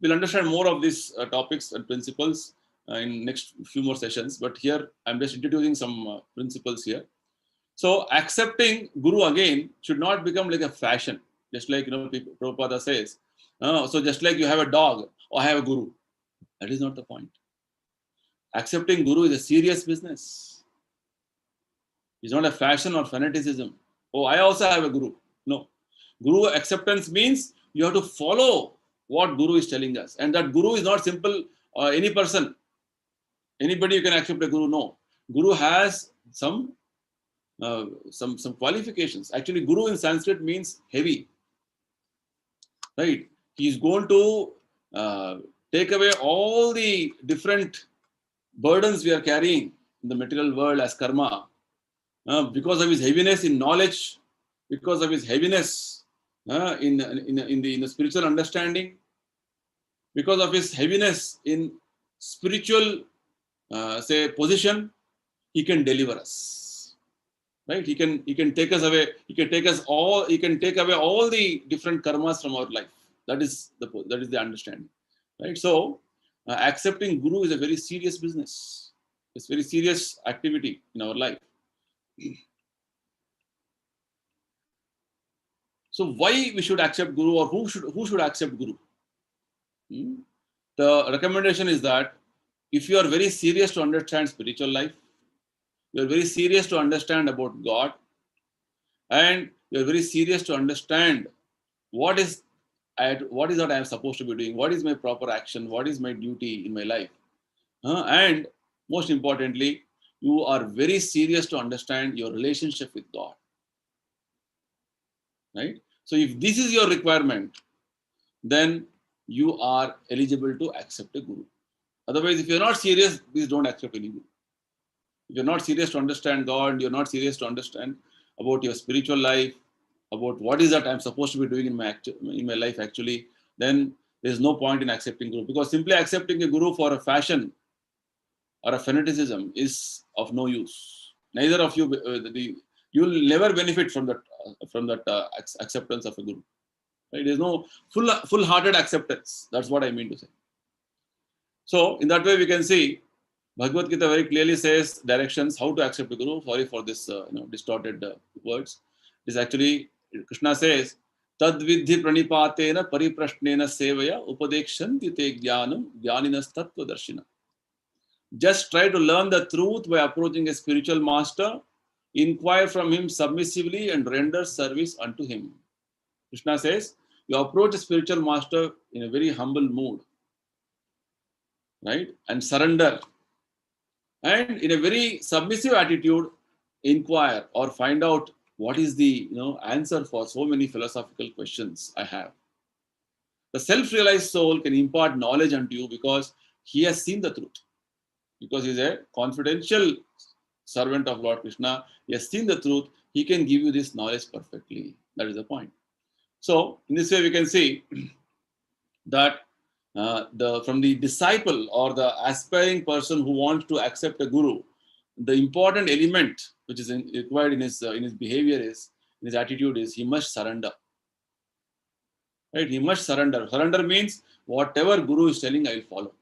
We'll understand more of these topics and principles in next few more sessions. But here I'm just introducing some principles here. So accepting Guru again should not become like a fashion. Just like Prabhupada says. So just like you have a dog, or I have a Guru. That is not the point. Accepting Guru is a serious business. It's not a fashion or fanaticism. Oh, I also have a Guru. No. Guru acceptance means you have to follow what Guru is telling us. And that Guru is not simple any person. Anybody you can accept a Guru. No. Guru has some qualifications. Actually, Guru in Sanskrit means heavy, right? He's going to take away all the different burdens we are carrying in the material world as karma, because of his heaviness in knowledge, because of his heaviness in the spiritual understanding, because of his heaviness in spiritual position, he can deliver us, right? He can take us away. He can take away all the different karmas from our life. That is the understanding, right? So accepting Guru is a very serious business. It's very serious activity in our life. So why we should accept Guru, or who should accept Guru? The recommendation is that if you are very serious to understand spiritual life, you are very serious to understand about God, and you are very serious to understand what is that I am supposed to be doing, what is my proper action, what is my duty in my life, and most importantly, you are very serious to understand your relationship with God, right? So if this is your requirement, then you are eligible to accept a Guru. Otherwise, if you're not serious, please don't accept any Guru. If you're not serious to understand God, you're not serious to understand about your spiritual life, about what is that I'm supposed to be doing in my life actually, then there's no point in accepting Guru. Because simply accepting a Guru for a fashion or a fanaticism is of no use. Neither of you, you'll never benefit from that acceptance of a Guru. Right? There's no full-hearted acceptance. That's what I mean to say. So in that way, we can see Bhagavad Gita very clearly says directions how to accept a Guru. Sorry for this distorted words. It is actually, Krishna says, Tad vidhi pranipatena pariprashnena sevaya upadekshanti te jnanam jnaninas tattva darshina. Just try to learn the truth by approaching a spiritual master, inquire from him submissively and render service unto him. Krishna says, you approach a spiritual master in a very humble mood, right? And surrender. And in a very submissive attitude, inquire or find out what is the answer for so many philosophical questions I have. The self-realized soul can impart knowledge unto you because he has seen the truth. Because he is a confidential servant of Lord Krishna, he has seen the truth, he can give you this knowledge perfectly. That is the point. So, in this way, we can see that from the disciple or the aspiring person who wants to accept a Guru, the important element which is required in his behavior in his attitude is he must surrender. Right? He must surrender. Surrender means whatever Guru is telling, I will follow.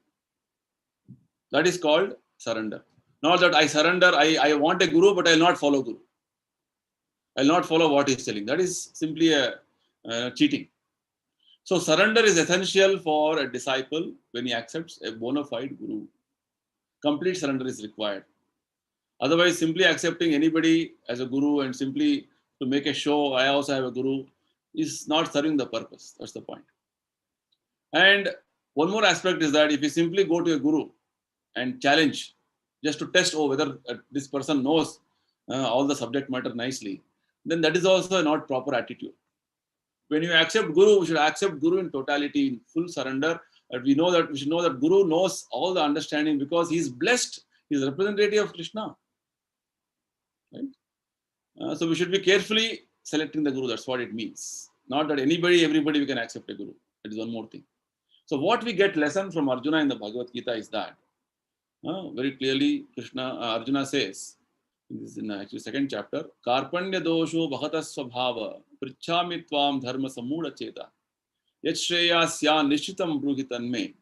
That is called surrender. Not that I surrender, I want a Guru, but I will not follow Guru. I will not follow what he is telling. That is simply a cheating. So surrender is essential for a disciple when he accepts a bona fide Guru. Complete surrender is required. Otherwise, simply accepting anybody as a Guru and simply to make a show, I also have a Guru, is not serving the purpose. That's the point. And one more aspect is that if you simply go to a Guru and challenge just to test whether this person knows all the subject matter nicely, then that is also not proper attitude. When you accept Guru, we should accept Guru in totality, in full surrender. And we should know that Guru knows all the understanding because he is blessed. He is a representative of Krishna. Right? So we should be carefully selecting the Guru. That's what it means. Not that everybody we can accept a Guru. That is one more thing. So what we get lesson from Arjuna in the Bhagavad Gita is that very clearly Arjuna says, this is in actually second chapter, Karpanya dosho bhagata svabhava prichhami tvam dharma samooda cheta yat shreya sya nishitam bruhitan me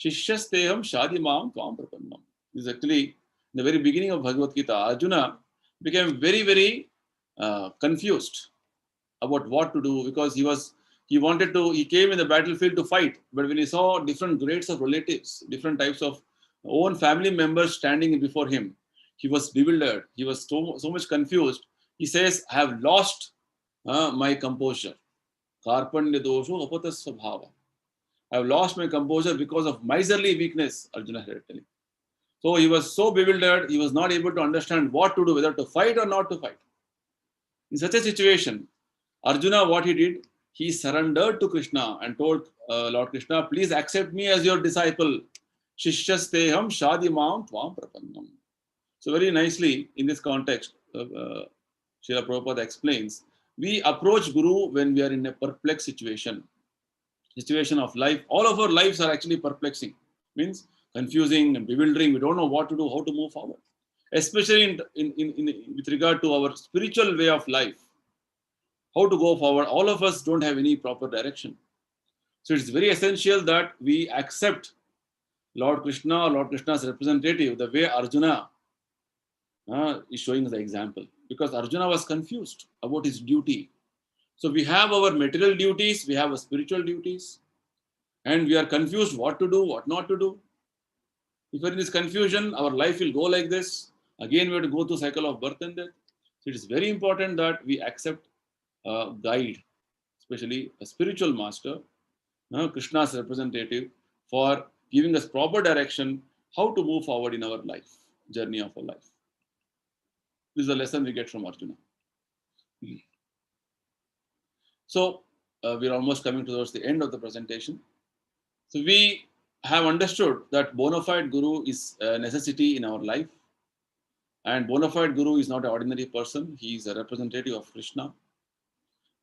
shishyasteham shadimam tvam prapannam. This is actually in the very beginning of Bhagavad Gita. Arjuna became very, very confused about what to do because he came in the battlefield to fight, but when he saw different grades of relatives, different types of own family members standing before him, he was bewildered. He was so much confused. He says, I have lost my composure. Karpanya dosho apata svabhava. I have lost my composure because of miserly weakness, Arjuna had telling. So he was so bewildered, he was not able to understand what to do, whether to fight or not to fight. In such a situation, Arjuna, what he did, he surrendered to Krishna and told Lord Krishna, please accept me as your disciple. Shishyasteham shadimam tvam prapannam. So very nicely in this context, Srila Prabhupada explains, we approach Guru when we are in a perplexed situation of life. All of our lives are actually perplexing, means confusing and bewildering. We don't know what to do, how to move forward, especially with regard to our spiritual way of life, how to go forward. All of us don't have any proper direction. So it's very essential that we accept Lord Krishna or Lord Krishna's representative the way Arjuna is showing the example, because Arjuna was confused about his duty. So we have our material duties, we have our spiritual duties, and we are confused what to do, what not to do. If we're in this confusion, our life will go like this. Again, we have to go through cycle of birth and death. So it is very important that we accept a guide, especially a spiritual master, Krishna's representative, for giving us proper direction, how to move forward in our life, journey of our life. This is a lesson we get from Arjuna. So we're almost coming towards the end of the presentation. So we have understood that bona fide Guru is a necessity in our life. And bona fide Guru is not an ordinary person. He is a representative of Krishna.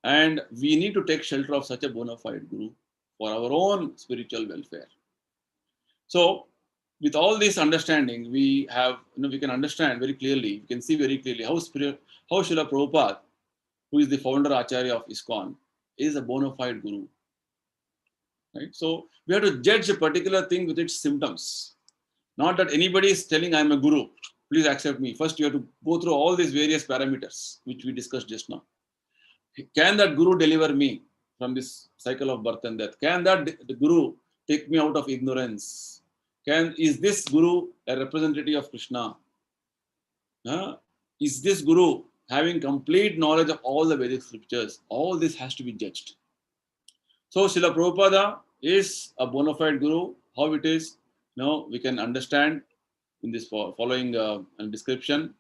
And we need to take shelter of such a bona fide Guru for our own spiritual welfare. So with all this understanding, we have, we can understand very clearly, we can see very clearly how Srila Prabhupada, who is the founder Acharya of ISKCON, is a bona fide Guru. Right? So we have to judge a particular thing with its symptoms. Not that anybody is telling I am a Guru, please accept me. First, you have to go through all these various parameters, which we discussed just now. Can that Guru deliver me from this cycle of birth and death? Can that the Guru take me out of ignorance? Is this Guru a representative of Krishna? Is this Guru having complete knowledge of all the Vedic scriptures? All this has to be judged. So Srila Prabhupada is a bona fide Guru. How it is, we can understand in this following description.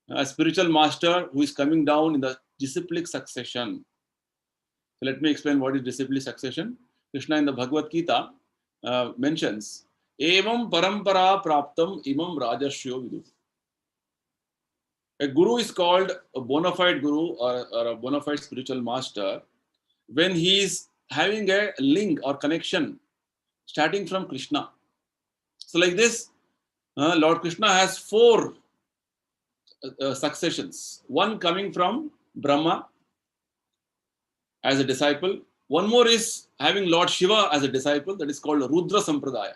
A spiritual master who is coming down in the disciplic succession. So let me explain what is disciplic succession. Krishna in the Bhagavad Gita mentions, Evam parampara praptam imam rajashyo vidu. A Guru is called a bona fide Guru or a bona fide spiritual master when he is having a link or connection starting from Krishna. So like this, Lord Krishna has 4 successions. One coming from Brahma as a disciple. One more is having Lord Shiva as a disciple, that is called Rudra Sampradaya.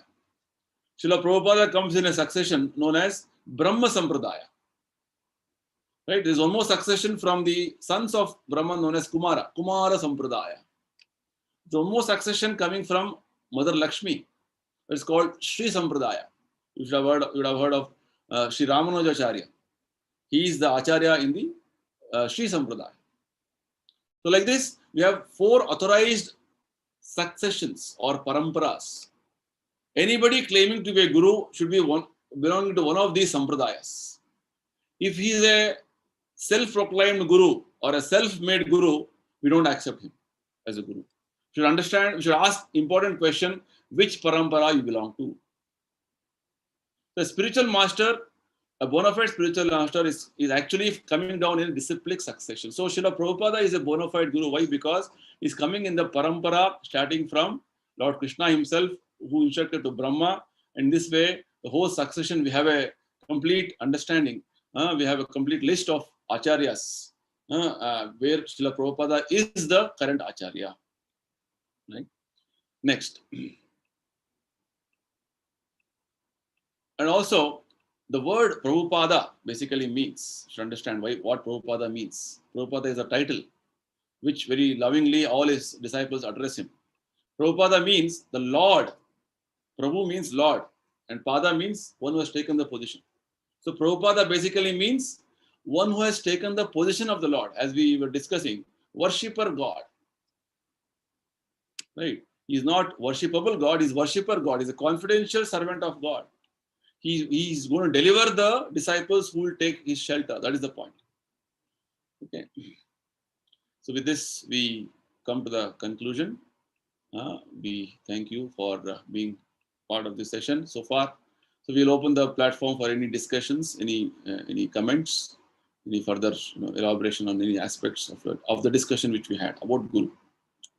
Srila Prabhupada comes in a succession known as Brahma Sampradaya. Right? There is one more succession from the sons of Brahma known as Kumara Sampradaya. There is one more succession coming from Mother Lakshmi. It's called Sri Sampradaya. You would have heard of Sri Ramanujacharya. He is the Acharya in the Sri Sampradaya. So like this, we have 4 authorized successions or paramparas. Anybody claiming to be a Guru should be belonging to one of these sampradayas. If he is a self-proclaimed Guru or a self-made Guru, we don't accept him as a Guru. We should ask important question, which parampara you belong to. The spiritual master, a bona fide spiritual master is actually coming down in disciplic succession. So Srila Prabhupada is a bona fide Guru. Why? Because he's coming in the parampara starting from Lord Krishna himself, who instructed to Brahma. And this way, the whole succession, we have a complete understanding. We have a complete list of acharyas, where Srila Prabhupada is the current acharya. Right? Next. And also, the word Prabhupada basically means, you should understand what Prabhupada means. Prabhupada is a title which very lovingly all his disciples address him. Prabhupada means the Lord. Prabhu means Lord, and Pada means one who has taken the position. So Prabhupada basically means one who has taken the position of the Lord, as we were discussing, worshipper God. Right? He is not worshipable God, he is worshipper God. He is a confidential servant of God. He is going to deliver the disciples who will take his shelter. That is the point. Okay. So with this, we come to the conclusion. We thank you for being part of this session so far. So we'll open the platform for any discussions, any comments, any further elaboration on any aspects of the discussion which we had about Guru.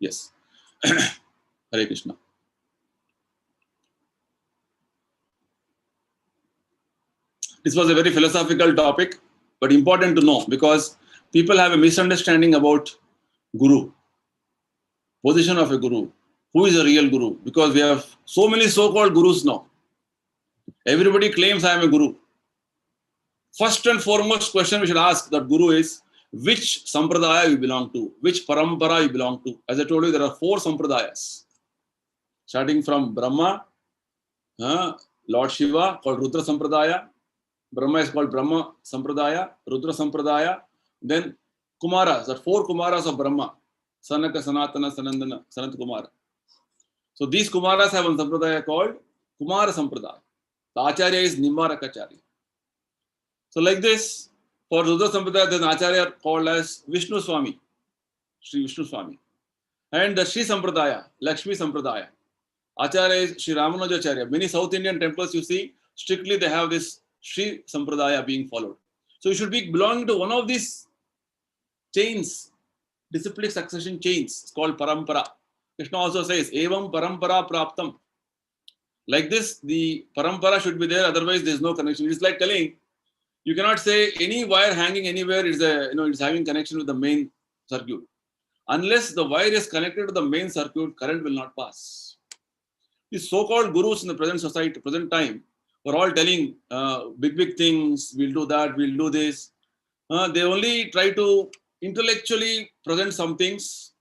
Yes. Hare Krishna. This was a very philosophical topic, but important to know because people have a misunderstanding about Guru, position of a Guru, who is a real Guru, because we have so many so-called Gurus now. Everybody claims I am a Guru. First and foremost question we should ask that Guru is, which Sampradaya you belong to, which Parampara you belong to. As I told you, there are 4 Sampradayas. Starting from Brahma, Lord Shiva called Rudra Sampradaya, Brahma is called Brahma Sampradaya, Rudra Sampradaya, then Kumaras, the 4 Kumaras of Brahma, Sanaka, Sanatana, Sanandana, Sanat Kumara. So these Kumaras have one Sampradaya called Kumara Sampradaya. The Acharya is Nimarakacharya. So like this, for Rudra Sampradaya, there is an Acharya called as Vishnu Swami, Sri Vishnu Swami. And the Sri Sampradaya, Lakshmi Sampradaya. Acharya is Sri Ramanujacharya. Many South Indian temples you see, strictly they have this Sri Sampradaya being followed. So you should be belonging to one of these chains, disciplic succession chains. It's called Parampara. Krishna also says, Evam Parampara Praptam. Like this, the Parampara should be there, otherwise there is no connection. It's like telling, you cannot say any wire hanging anywhere is it's having connection with the main circuit. Unless the wire is connected to the main circuit, current will not pass. These so-called gurus in the present society, present time, were all telling big things, we'll do that, we'll do this. They only try to intellectually present some things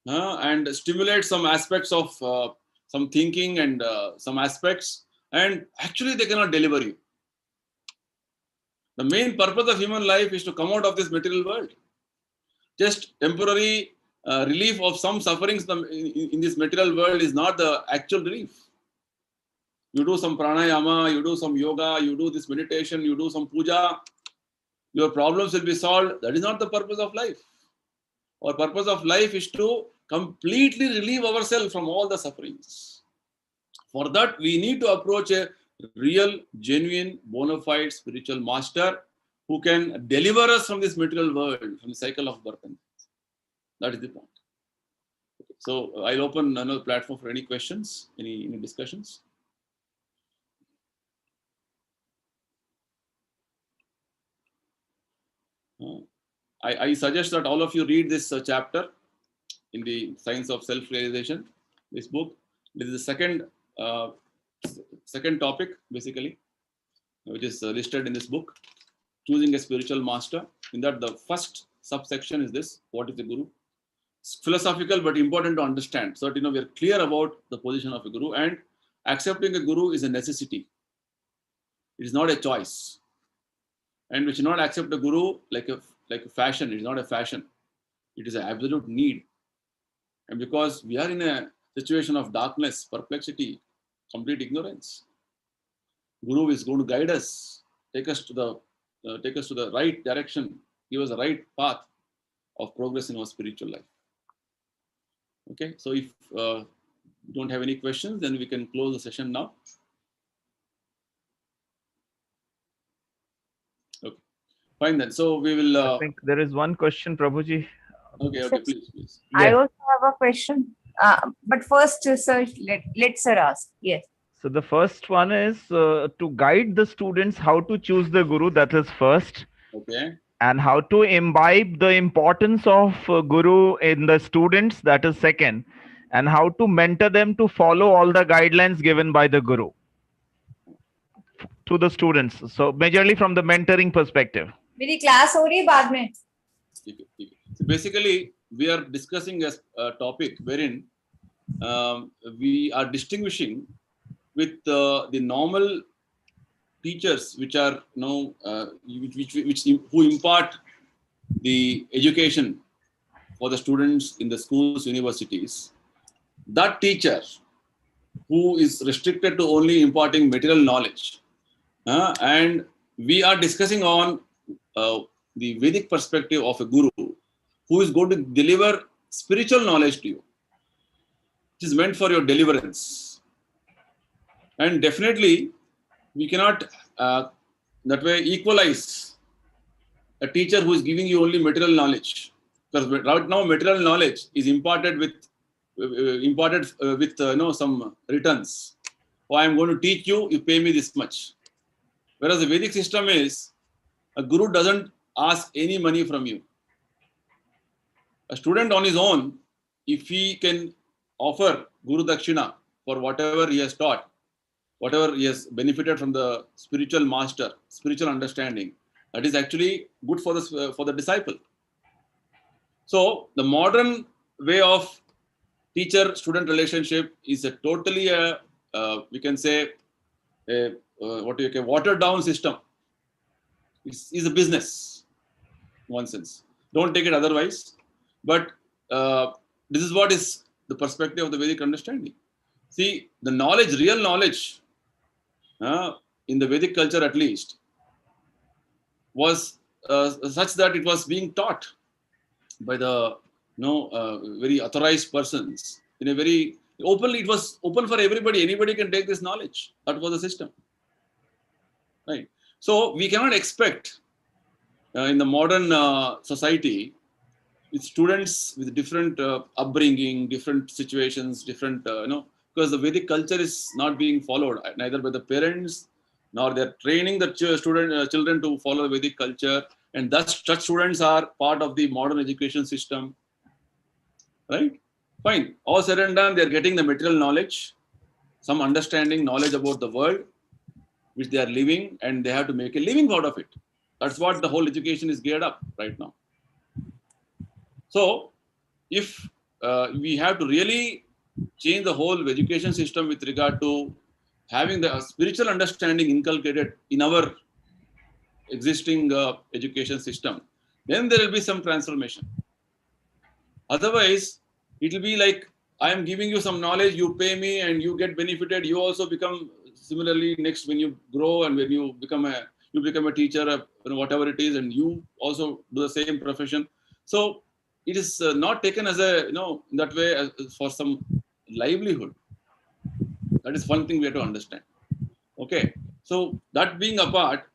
and stimulate some aspects of some thinking and some aspects, and actually they cannot deliver you. The main purpose of human life is to come out of this material world. Just temporary relief of some sufferings in this material world is not the actual relief. You do some pranayama, you do some yoga, you do this meditation, you do some puja, your problems will be solved. That is not the purpose of life. Our purpose of life is to completely relieve ourselves from all the sufferings. For that, we need to approach a real, genuine, bona fide spiritual master who can deliver us from this material world, from the cycle of birth and death. That is the point. So I'll open another platform for any questions, any discussions. I suggest that all of you read this chapter in the Science of Self-Realization, this book. This is the second topic, basically, which is listed in this book, choosing a spiritual master. In that, the first subsection is this: what is the Guru? It's philosophical, but important to understand, so that we are clear about the position of a Guru, and accepting a Guru is a necessity. It is not a choice, and we should not accept a Guru like a fashion. It is not a fashion. It is an absolute need, and because we are in a situation of darkness, perplexity, complete ignorance, Guru is going to guide us, take us to the right direction, give us the right path of progress in our spiritual life. Okay, so if you don't have any questions, then we can close the session now. Okay, fine then. So we will. I think there is one question, Prabhuji. Okay, please. Yes. I also have a question. But first, sir, let sir ask. Yes. So the first one is to guide the students how to choose the Guru. That is first. Okay. And how to imbibe the importance of Guru in the students. That is second. And how to mentor them to follow all the guidelines given by the Guru to the students. So majorly from the mentoring perspective. मेरी class हो रही है बाद में. So basically, we are discussing a topic wherein we are distinguishing with the normal teachers, which are who impart the education for the students in the schools, universities. That teacher who is restricted to only imparting material knowledge. And we are discussing on the Vedic perspective of a guru who is going to deliver spiritual knowledge to you. It is meant for your deliverance. And definitely, we cannot that way equalize a teacher who is giving you only material knowledge. Because right now, material knowledge is imparted with some returns. Oh, I am going to teach you, you pay me this much. Whereas the Vedic system is, a guru doesn't ask any money from you. A student on his own, if he can offer Guru Dakshina for whatever he has taught, whatever he has benefited from the spiritual master, spiritual understanding, that is actually good for the disciple. So the modern way of teacher-student relationship is a totally we can say a watered-down system. It's a business, in one sense. Don't take it otherwise. But this is what is the perspective of the Vedic understanding. See, the knowledge, real knowledge, in the Vedic culture at least, was such that it was being taught by the very authorized persons in a very openly. It was open for everybody. Anybody can take this knowledge. That was the system, right? So we cannot expect in the modern society, with students with different upbringing, different situations, different because the Vedic culture is not being followed neither by the parents nor they're training the children to follow the Vedic culture, and thus such students are part of the modern education system, right? Fine. All said and done, they're getting the material knowledge, some understanding, knowledge about the world which they are living, and they have to make a living out of it. That's what the whole education is geared up right now. So, if we have to really change the whole education system with regard to having the spiritual understanding inculcated in our existing education system, then there will be some transformation. Otherwise, it will be like, I am giving you some knowledge, you pay me and you get benefited. You also become similarly next when you grow and when you become a teacher, whatever it is, and you also do the same profession. So it is not taken as a in that way as for some livelihood. That is one thing we have to understand. Okay, so that being apart,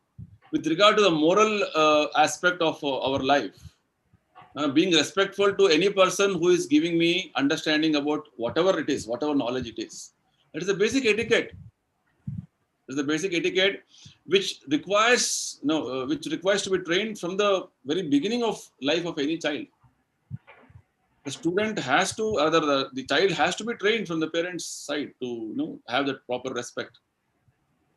with regard to the moral aspect of our life, being respectful to any person who is giving me understanding about whatever it is, whatever knowledge it is. That is the basic etiquette. It is the basic etiquette which requires to be trained from the very beginning of life of any child. The student has to, rather the child has to be trained from the parents' side to have that proper respect,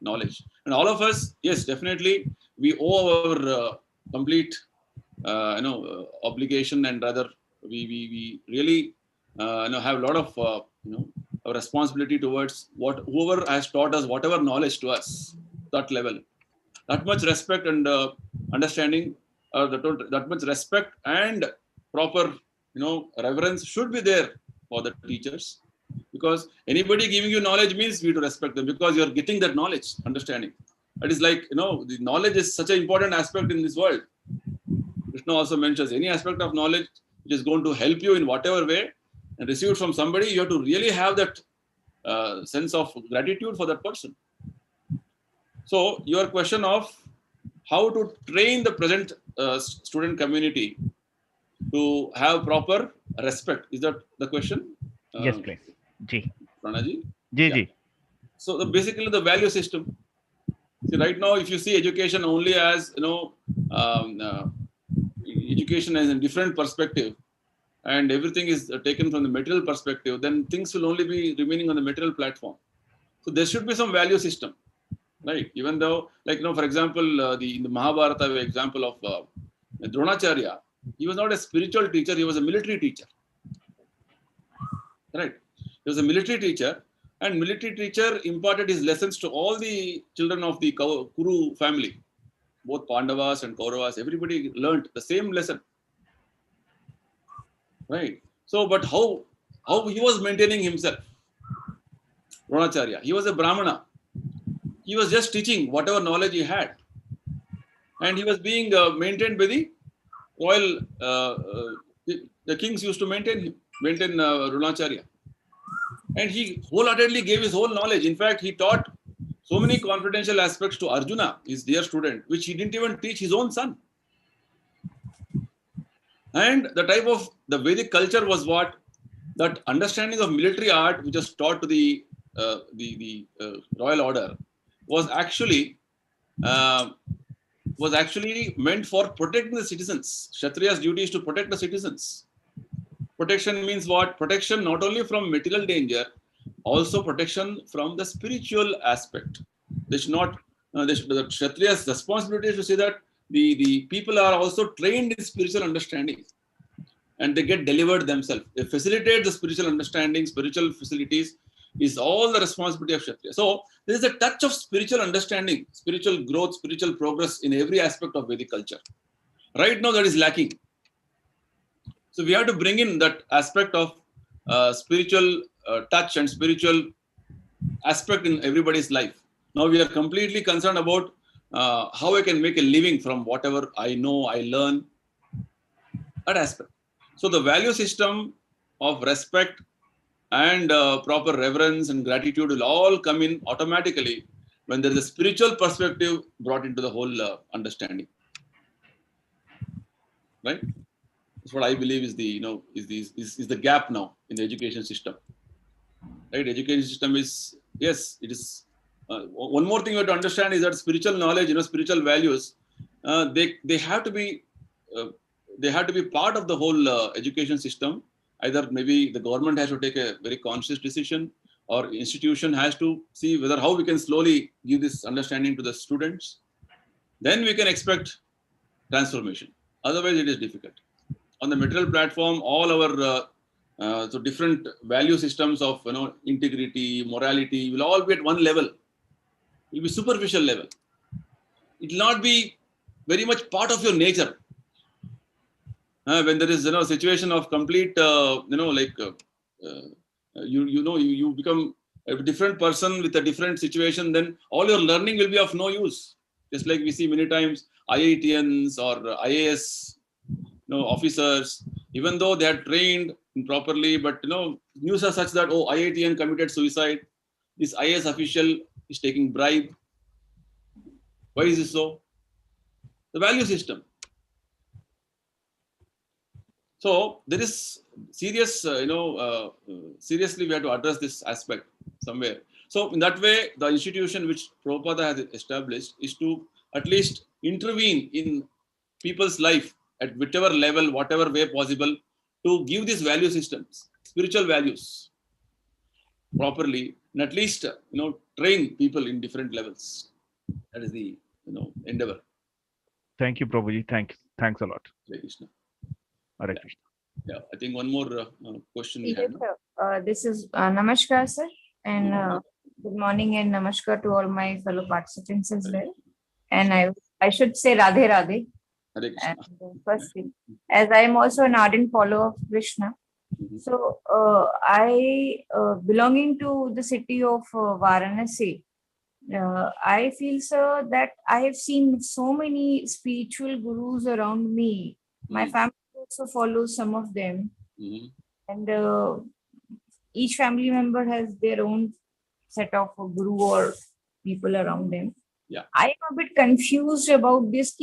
knowledge. And all of us, yes, definitely, we owe our complete obligation, and rather we really have a lot of a responsibility towards whoever has taught us whatever knowledge to us, that level. That much respect and understanding, that much respect and proper reverence should be there for the teachers, because anybody giving you knowledge means we to respect them, because you're getting that knowledge, understanding. That is like the knowledge is such an important aspect in this world. Krishna also mentions any aspect of knowledge which is going to help you in whatever way and receive it from somebody, you have to really have that sense of gratitude for that person. So your question of how to train the present student community to have proper respect, is that the question? Yes, please. Ji. Pranaji? Ji. So basically the value system. See, right now, if you see education only as education as a different perspective, and everything is taken from the material perspective, then things will only be remaining on the material platform. So there should be some value system, right? Even though, like for example, in the Mahabharata example of Dronacharya, he was not a spiritual teacher; he was a military teacher, right? He was a military teacher, and military teacher imparted his lessons to all the children of the Kuru family, both Pandavas and Kauravas. Everybody learned the same lesson. Right. So, but how he was maintaining himself? Dronacharya. He was a Brahmana. He was just teaching whatever knowledge he had. And he was being maintained by the royal, the kings used to maintain Dronacharya. And he wholeheartedly gave his whole knowledge. In fact, he taught so many confidential aspects to Arjuna, his dear student, which he didn't even teach his own son. And the type of the Vedic culture was what? That understanding of military art, which was taught to the royal order, was actually meant for protecting the citizens. Kshatriya's duty is to protect the citizens. Protection means what? Protection not only from material danger, also protection from the spiritual aspect. They should not. The Kshatriya's responsibility is to say that the people are also trained in spiritual understanding, and they get delivered themselves. They facilitate the spiritual understanding, spiritual facilities is all the responsibility of Kshatriya. So there is a touch of spiritual understanding, spiritual growth, spiritual progress in every aspect of Vedic culture. Right now that is lacking. So we have to bring in that aspect of spiritual touch and spiritual aspect in everybody's life. Now we are completely concerned about how I can make a living from whatever I know, I learn, that aspect. So the value system of respect and proper reverence and gratitude will all come in automatically when there is a spiritual perspective brought into the whole understanding. Right? That's what I believe is the is the gap now in the education system. Right? Education system is, yes, it is. One more thing you have to understand is that spiritual knowledge, spiritual values, they have to be part of the whole education system. Either maybe the government has to take a very conscious decision, or institution has to see whether how we can slowly give this understanding to the students. Then we can expect transformation. Otherwise, it is difficult. On the material platform, all our so different value systems of integrity, morality will all be at one level. It will be superficial level. It will not be very much part of your nature. When there is a situation of complete you become a different person with a different situation, then all your learning will be of no use. Just like we see many times IITians or IAS officers, even though they are trained properly, but news are such that IITian committed suicide, this IAS official is taking bribe. Why is this so? The value system. So there is serious, seriously we have to address this aspect somewhere. So in that way, the institution which Prabhupada has established is to at least intervene in people's life at whichever level, whatever way possible, to give these value systems, spiritual values properly, and at least train people in different levels. That is the endeavor. Thank you, Prabhuji. Thanks a lot. Hare Krishna. Hare Krishna. Yeah, I think one more question we Yes, have. sir. This is Namaskar, sir, and good morning and Namaskar to all my fellow participants as well. And I should say Radhe Radhe. Hare Krishna. And firstly, as I am also an ardent follower of Krishna, so I belonging to the city of Varanasi. I feel, sir, that I have seen so many spiritual gurus around me. My family also follows some of them, and each family member has their own set of guru or people around them. Yeah. I am a bit confused about this,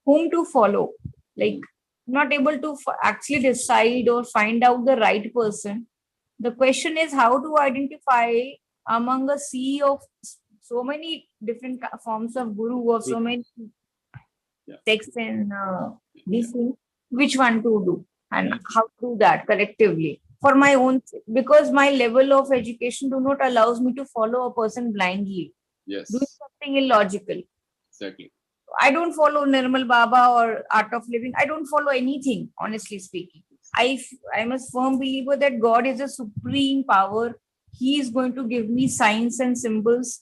whom to follow. Like, not able to actually decide or find out the right person. The question is how to identify among a sea of so many different forms of guru or so many texts and these things, which one to do and how to do that collectively for my own, because my level of education do not allows me to follow a person blindly. Yes. Doing something illogical. Exactly. I don't follow Nirmal Baba or Art of Living. I don't follow anything, honestly speaking. I'm a firm believer that God is a supreme power. He is going to give me signs and symbols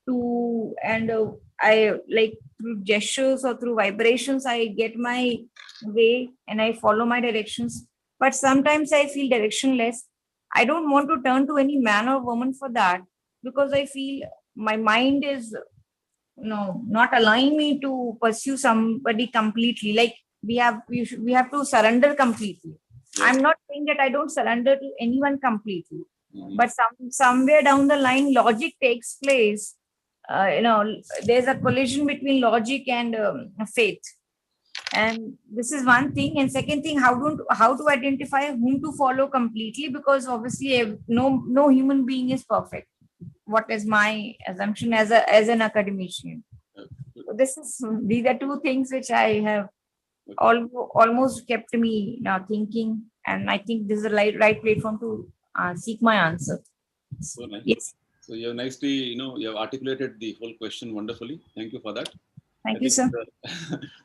and I like through gestures or through vibrations, I get my way and I follow my directions. But sometimes I feel directionless. I don't want to turn to any man or woman for that. because I feel my mind is not allowing me to pursue somebody completely. Like we have to surrender completely. I'm not saying that I don't surrender to anyone completely, but somewhere down the line, logic takes place. There's a collision between logic and faith, and this is one thing. And second thing, how to identify whom to follow completely, because obviously no human being is perfect. What is my assumption as an academician? So these are two things which I have almost kept me thinking, and I think this is the right platform to seek my answer. So nice. Yes. So you have nicely, you have articulated the whole question wonderfully. Thank you for that. Thank you, sir.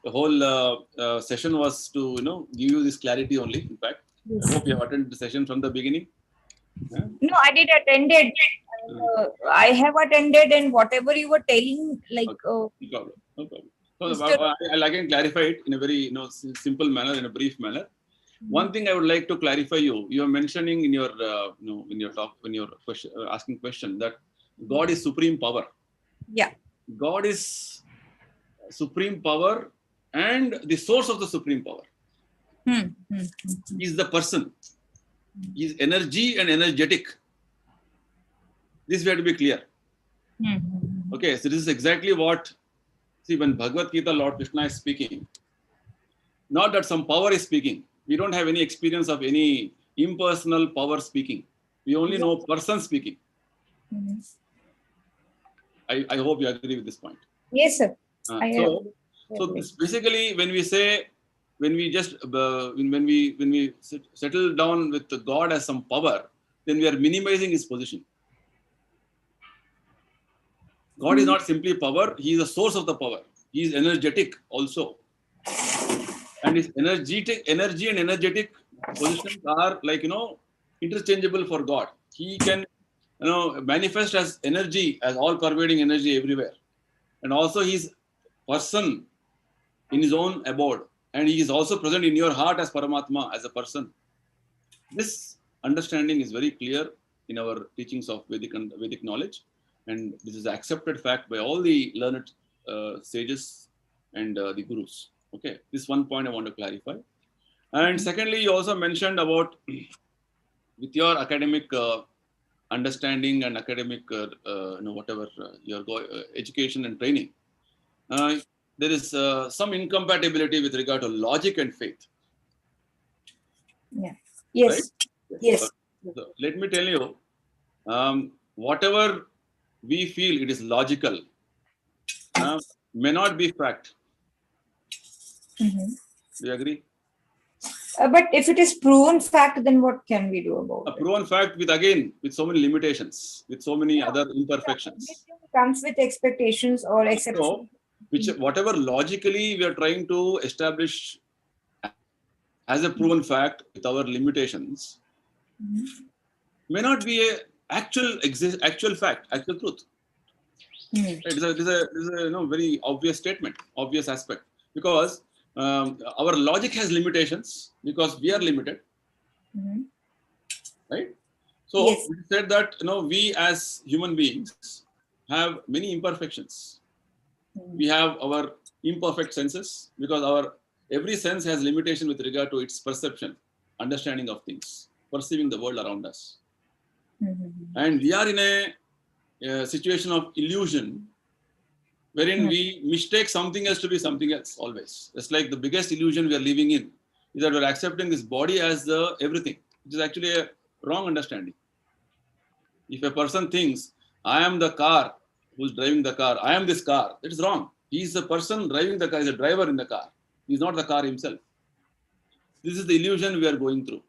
The whole session was to, give you this clarity only. In fact, I hope you have attended the session from the beginning. Yeah? No, I did attend it. I have attended, and whatever you were telling, like. Okay. No problem. So I can clarify it in a very, simple manner, in a brief manner. One thing I would like to clarify you are mentioning in your, in your talk, when you're asking question, that God is supreme power. Yeah. God is supreme power and the source of the supreme power. He is the person. He is energy and energetic. This we have to be clear. Okay, so this is exactly what, see, when Bhagavad Gita, Lord Krishna is speaking, not that some power is speaking. We don't have any experience of any impersonal power speaking. We only know person speaking. I hope you agree with this point. Yes, sir. So this basically, when we say, when we settle down with God as some power, then we are minimizing his position. God is not simply power; he is the source of the power. He is energetic also, and his energy and energetic positions are like interchangeable for God. He can manifest as energy, as all-pervading energy everywhere, and also his person in his own abode, and he is also present in your heart as Paramatma, as a person. This understanding is very clear in our teachings of Vedic knowledge, and this is an accepted fact by all the learned sages and the gurus. Okay, this one point I want to clarify. And secondly, you also mentioned about with your academic understanding and academic whatever your education and training, there is some incompatibility with regard to logic and faith. Yeah. Yes. Right? Yes. So let me tell you, whatever we feel it is logical may not be fact. Do you agree? But if it is proven fact, then what can we do about it? A proven fact with so many limitations, with so many other imperfections. It comes with expectations or exceptions. So, whatever logically we are trying to establish as a proven fact with our limitations may not be a actual fact, actual truth. Right? It is a very obvious statement, obvious aspect, because our logic has limitations because we are limited, right? So we said that we as human beings have many imperfections. We have our imperfect senses because our every sense has limitation with regard to its perception, understanding of things, perceiving the world around us. And we are in a situation of illusion wherein we mistake something else to be something else always. It's like the biggest illusion we are living in is that we're accepting this body as the everything, which is actually a wrong understanding. If a person thinks, I am the car who's driving the car, I am this car, it is wrong. He is the person driving the car, he is a driver in the car. He is not the car himself. This is the illusion we are going through,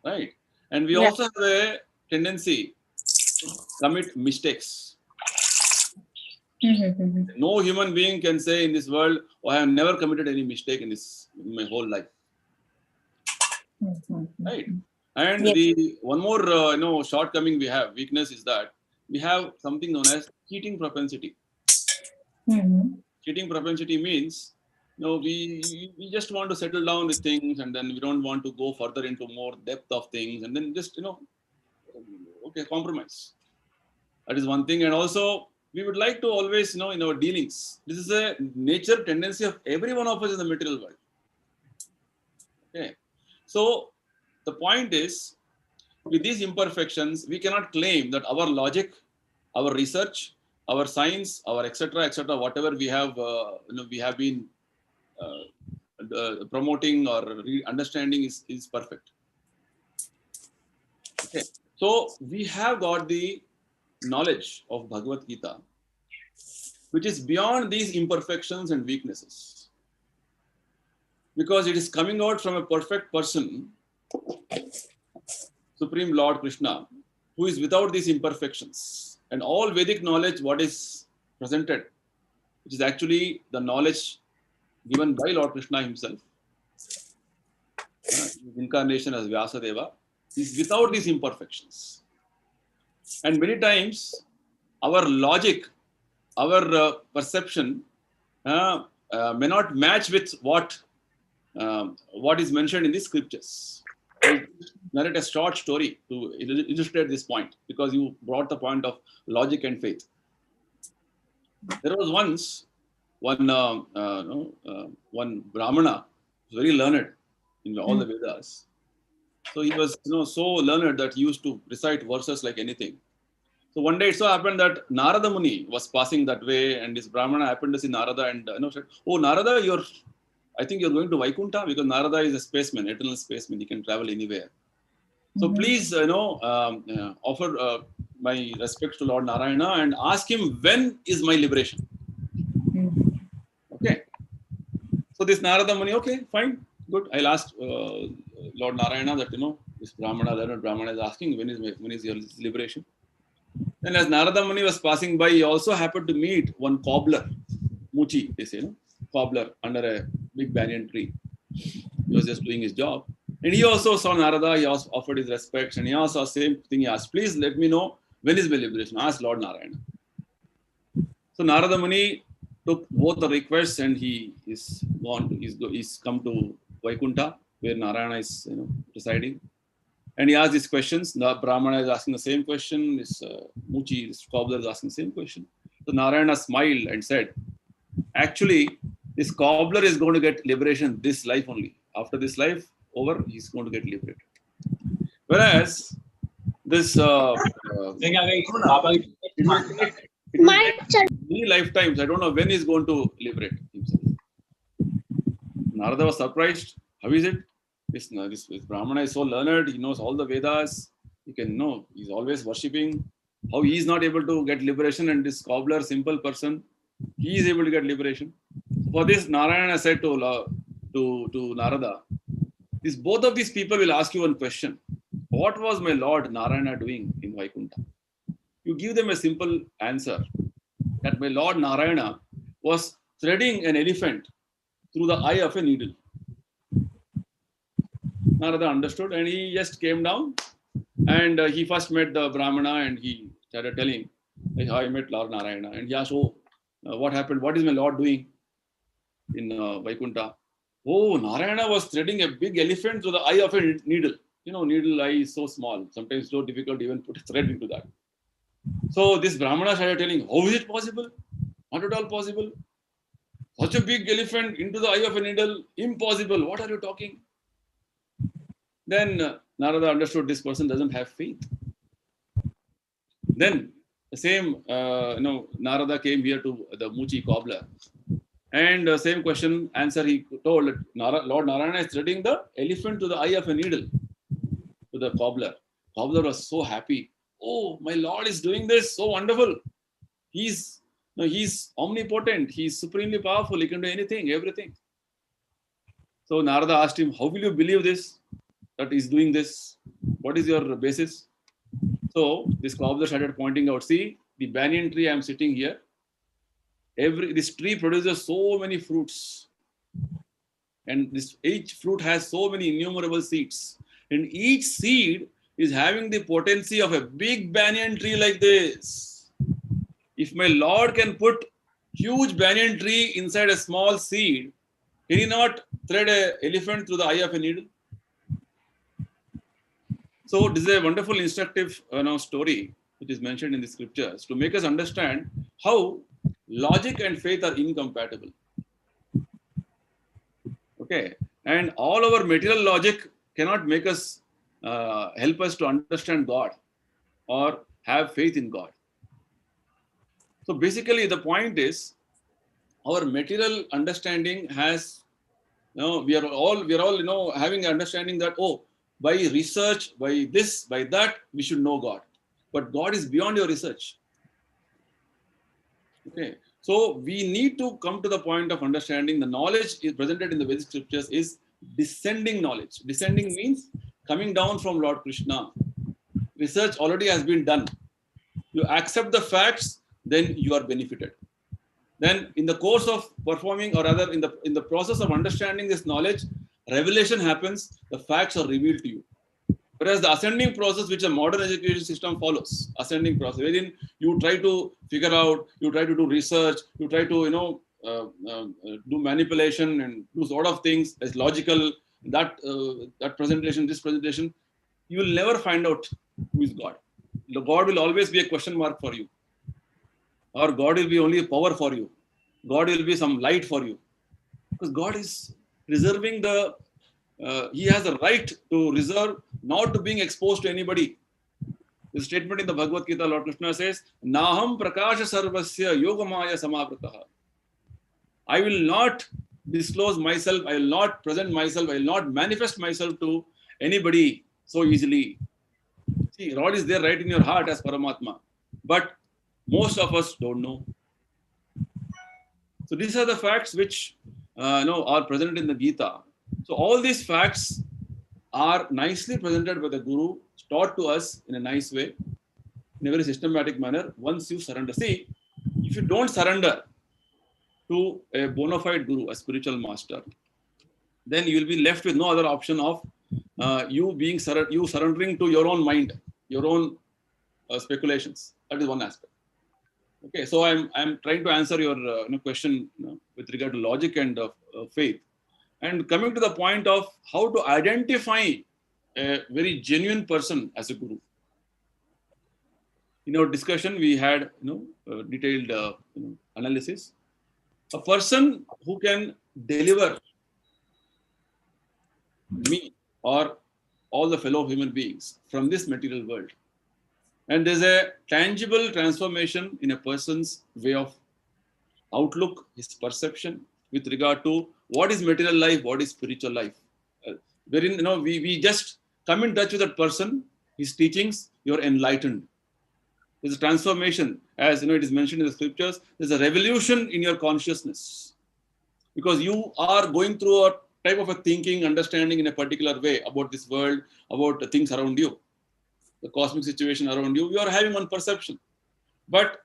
right? And we also have a tendency to commit mistakes. No human being can say in this world, oh, I have never committed any mistake in my whole life. Right? And the one more shortcoming we have, weakness, is that we have something known as cheating propensity. Cheating propensity means we just want to settle down with things, and then we don't want to go further into more depth of things, and then just compromise. That is one thing. And also, we would like to always, in our dealings, this is a nature tendency of every one of us in the material world. Okay. So the point is, with these imperfections, we cannot claim that our logic, our research, our science, our etc., whatever we have, we have been promoting or understanding is perfect. Okay. So we have got the knowledge of Bhagavad Gita, which is beyond these imperfections and weaknesses, because it is coming out from a perfect person, Supreme Lord Krishna, who is without these imperfections. And all Vedic knowledge, what is presented, which is actually the knowledge given by Lord Krishna himself, his incarnation as Vyasadeva, is without these imperfections. And many times, our logic, our perception may not match with what is mentioned in the scriptures. I'll narrate a short story to illustrate this point, because you brought the point of logic and faith. There was once one Brahmana, very learned in all the Vedas. So he was so learned that he used to recite verses like anything. So one day it so happened that Narada Muni was passing that way, and this Brahmana happened to see Narada and said, "Oh Narada, I think you're going to Vaikuntha, because Narada is a spaceman, eternal spaceman. He can travel anywhere. So please, offer my respects to Lord Narayana and ask him, when is my liberation?" Okay. So this Narada Muni, okay, fine, good. I'll ask Lord Narayana that this learned Brahmana is asking, when is your liberation? Then as Narada Muni was passing by, he also happened to meet one cobbler, Muchi, they say, cobbler under a big banyan tree. He was just doing his job. And he also saw Narada, he also offered his respects, and he also saw the same thing. He asked, please let me know when is my liberation. Ask Lord Narayana. So Narada Muni took both the requests, and he's come to Vaikuntha, where Narayana is residing. And he asked these questions. The Brahmana is asking the same question. This Muchi, this cobbler, is asking the same question. So Narayana smiled and said, actually, this cobbler is going to get liberation this life only. After this life over, he's going to get liberated. Whereas this many lifetimes, I don't know when he's going to liberate himself. Narada was surprised. How is it? This Brahmana is so learned, he knows all the Vedas, he can know, he's always worshipping. How he is not able to get liberation, and this cobbler, simple person, he is able to get liberation. For this, Narayana said to Narada, both of these people will ask you one question. What was my Lord Narayana doing in Vaikuntha? You give them a simple answer, that my Lord Narayana was threading an elephant through the eye of a needle. Narada understood, and he just came down, and he first met the Brahmana, and he started telling how I met Lord Narayana. And he asked, what happened? What is my Lord doing in Vaikuntha? Oh, Narayana was threading a big elephant through the eye of a needle. Needle eye is so small, sometimes so difficult to even put a thread into that. So this Brahmana started telling, how is it possible? Not at all possible. Such a big elephant into the eye of a needle, impossible. What are you talking? Then Narada understood this person doesn't have faith. Then the same, Narada came here to the Muchi cobbler, and the same question answer he told. Lord Narayana is threading the elephant to the eye of a needle to the cobbler. Cobbler was so happy. Oh, my Lord is doing this, so wonderful. He's omnipotent. He's supremely powerful. He can do anything, everything. So Narada asked him, how will you believe this? That he's doing this? What is your basis? So this cobbler started pointing out, see, the banyan tree I'm sitting here, this tree produces so many fruits. And each fruit has so many innumerable seeds. And each seed is having the potency of a big banyan tree like this. If my Lord can put huge banyan tree inside a small seed, can he not thread an elephant through the eye of a needle? So this is a wonderful instructive story, which is mentioned in the scriptures, to make us understand how logic and faith are incompatible. Okay, and all our material logic cannot make us help us to understand God or have faith in God. So basically, the point is, our material understanding has, we are all having an understanding that, oh, by research, by this, by that, we should know God. But God is beyond your research. Okay, so we need to come to the point of understanding the knowledge is presented in the Vedic scriptures is descending knowledge. Descending means coming down from Lord Krishna. Research already has been done. You accept the facts, then you are benefited. Then in the course of performing, or rather in the process of understanding this knowledge, revelation happens, the facts are revealed to you. Whereas the ascending process, which a modern education system follows, ascending process, wherein you try to figure out, you try to do research, you try to do manipulation and do sort of things as logical, that presentation, this presentation, you will never find out who is God. The God will always be a question mark for you, or God will be only a power for you. God will be some light for you, because God is reserving he has a right to reserve, not to being exposed to anybody. The statement in the Bhagavad Gita, Lord Krishna says, Naham prakasha sarvasya yogamaya samavritah. I will not disclose myself, I will not present myself, I will not manifest myself to anybody so easily. See, God is there right in your heart as Paramatma. But most of us don't know. So these are the facts which are present in the Gita. So all these facts are nicely presented by the Guru, taught to us in a nice way, in a very systematic manner, once you surrender. See, if you don't surrender to a bona fide Guru, a spiritual master, then you will be left with no other option of you surrendering to your own mind, your own speculations. That is one aspect. Okay, so I'm trying to answer your question with regard to logic and faith. And coming to the point of how to identify a very genuine person as a guru. In our discussion, we had detailed analysis. A person who can deliver me or all the fellow human beings from this material world. And there's a tangible transformation in a person's way of outlook, his perception with regard to what is material life, what is spiritual life. Wherein we just come in touch with that person, his teachings, you're enlightened. There's a transformation, as it is mentioned in the scriptures. There's a revolution in your consciousness, because you are going through a type of a thinking, understanding in a particular way about this world, about the things around you, the cosmic situation around you. You are having one perception, but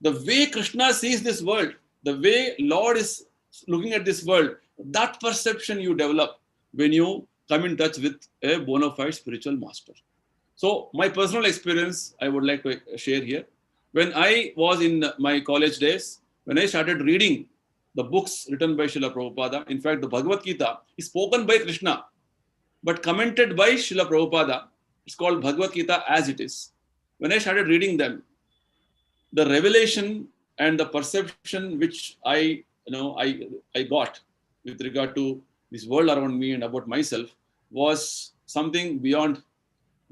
the way Krishna sees this world, the way Lord is looking at this world, that perception you develop when you come in touch with a bona fide spiritual master. So my personal experience, I would like to share here. When I was in my college days, when I started reading the books written by Srila Prabhupada, in fact, the Bhagavad Gita is spoken by Krishna, but commented by Srila Prabhupada. It's called Bhagavad Gita as it is. When I started reading them, the revelation and the perception which I got with regard to this world around me and about myself was something beyond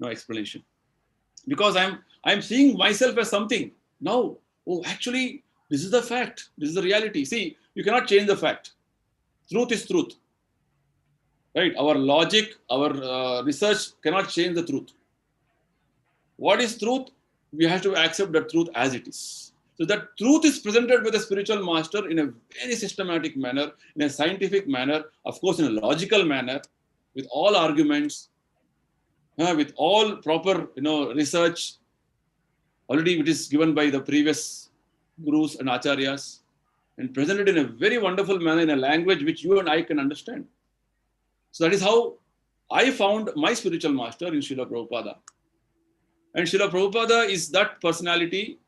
explanation. Because I'm seeing myself as something. Now, actually, this is the fact. This is the reality. See, you cannot change the fact. Truth is truth. Right? Our logic, our research cannot change the truth. What is truth? We have to accept the truth as it is. So that truth is presented by the spiritual master in a very systematic manner, in a scientific manner, of course, in a logical manner, with all arguments, with all proper, research already, which is given by the previous gurus and acharyas, and presented in a very wonderful manner in a language which you and I can understand. So that is how I found my spiritual master in Srila Prabhupada. And Srila Prabhupada is that personality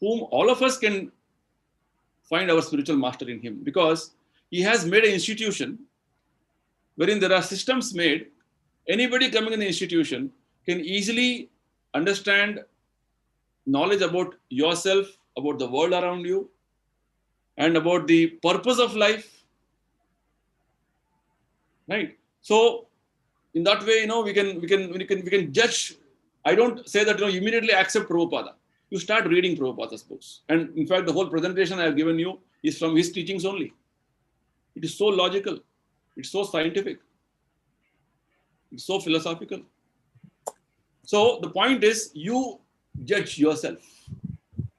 whom all of us can find our spiritual master in him, because he has made an institution wherein there are systems made. Anybody coming in the institution can easily understand knowledge about yourself, about the world around you, and about the purpose of life, right? So in that way, we can judge. I don't say that immediately accept Prabhupada. You start reading Prabhupada's books, and in fact, the whole presentation I have given you is from his teachings only. It is so logical, it's so scientific, it's so philosophical. So the point is, you judge yourself,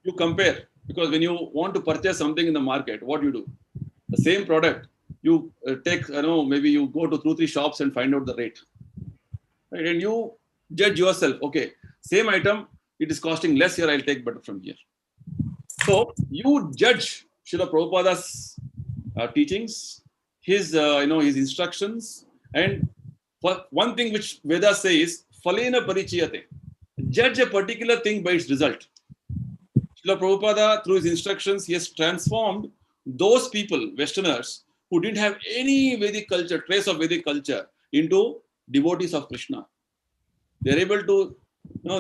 you compare, because when you want to purchase something in the market, what you do? The same product, you take, maybe you go to 2-3 shops and find out the rate, right? And you judge yourself. Okay, same item, it is costing less here. I'll take better from here. So you judge Srila Prabhupada's teachings, his his instructions, and for one thing which Veda says, "Falena parichiyate." Judge a particular thing by its result. Srila Prabhupada, through his instructions, he has transformed those people, Westerners, who didn't have any Vedic culture, trace of Vedic culture, into devotees of Krishna. They're able to,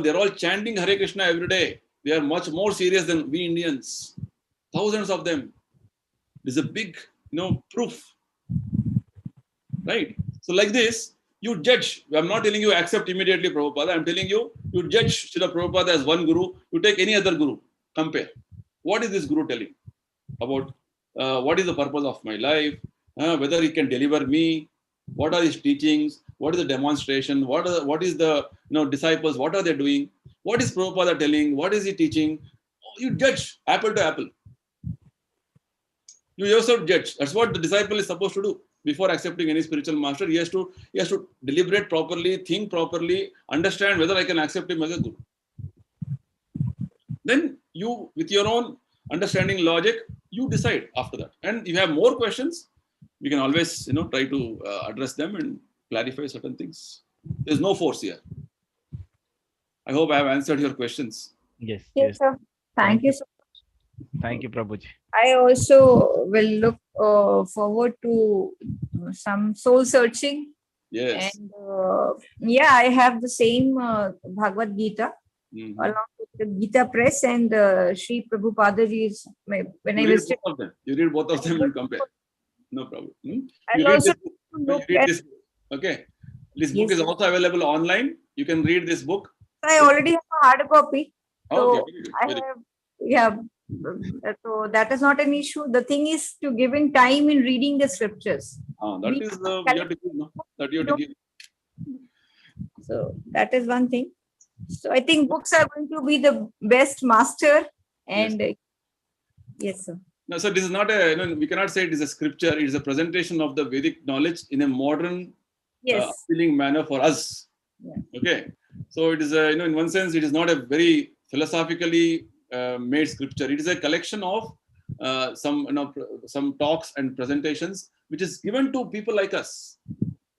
they're all chanting Hare Krishna every day. They are much more serious than we Indians. Thousands of them. This is a big, proof. Right? So like this, you judge. I'm not telling you accept immediately Prabhupada. I'm telling you, you judge Srila Prabhupada as one guru. You take any other guru. Compare. What is this guru telling about what is the purpose of my life? Whether he can deliver me? What are his teachings? What is the demonstration? What is the disciples? What are they doing? What is Prabhupada telling? What is he teaching? You judge apple to apple. You yourself judge. That's what the disciple is supposed to do before accepting any spiritual master. He has to deliberate properly, think properly, understand whether I can accept him as a guru. Then you, with your own understanding, logic, you decide after that. And if you have more questions, we can always try to address them and clarify certain things. There's no force here. I hope I have answered your questions. Yes. Yes, sir. Thank you so much. Thank you, Prabhuji. I also will look forward to some soul searching. Yes. And I have the same Bhagavad Gita along with the Gita Press and Sri Prabhupadaji's. When I visited, you read both of them and compare. No problem. You I'll read also this book. look You read at, this book. Okay. This book is also available online. You can read this book. I already have a hard copy. So Okay. I have, so that is not an issue. The thing is to giving time in reading the scriptures. That is you have to give, no? That you have to give. So that is one thing. So I think books are going to be the best master. And yes sir. No, so this is not we cannot say it is a scripture. It is a presentation of the Vedic knowledge in a modern, appealing manner for us. Yeah. Okay. So it is in one sense, it is not a very philosophically made scripture. It is a collection of some talks and presentations which is given to people like us.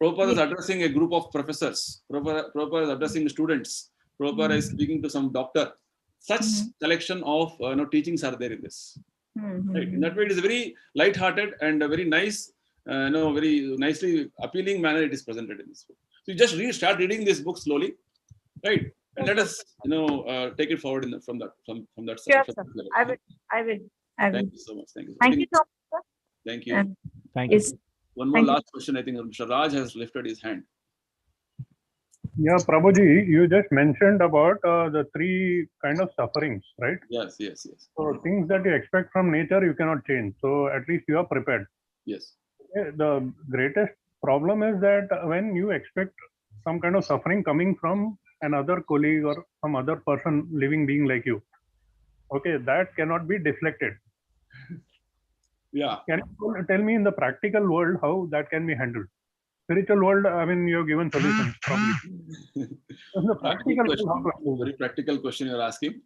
Prabhupada is addressing a group of professors. Prabhupada is addressing students. Prabhupada is speaking to some doctor. Such collection of teachings are there in this. Right? In that way, it is a very light-hearted and a very nice, very nicely appealing manner it is presented in this book. So you just start reading this book slowly, right? And let us, take it forward from that Sure, side. sir. I will. Thank you so much. Thank you. Thank you so much, sir. Thank you. Thank you. Yes. One more last question. I think Mr. Raj has lifted his hand. Yeah, Prabhuji, you just mentioned about the 3 kind of sufferings, right? Yes. So things that you expect from nature, you cannot change. So at least you are prepared. Yes. The greatest problem is that when you expect some kind of suffering coming from another colleague or some other person, living being like you, okay, that cannot be deflected. Yeah. Can you tell me in the practical world how that can be handled? Spiritual world, I mean, you have given solutions probably. In the practical world, very practical question you're asking.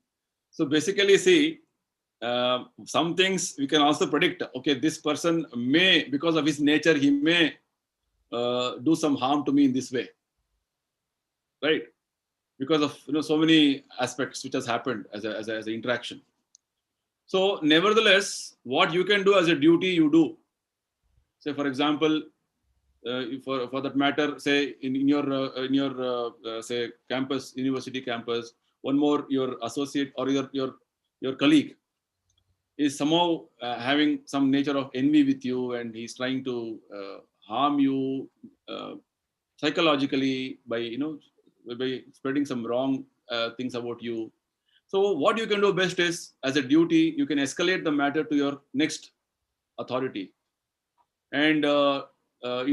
So basically, see, some things we can also predict. Okay, this person may, because of his nature, he may do some harm to me in this way, right? Because of so many aspects which has happened as an interaction. So nevertheless, what you can do as a duty, you do. Say, for example, for that matter, say in your say campus, university campus, one more your associate or your colleague is somehow having some nature of envy with you, and he's trying to harm you psychologically by by spreading some wrong things about you. So what you can do best is, as a duty, you can escalate the matter to your next authority and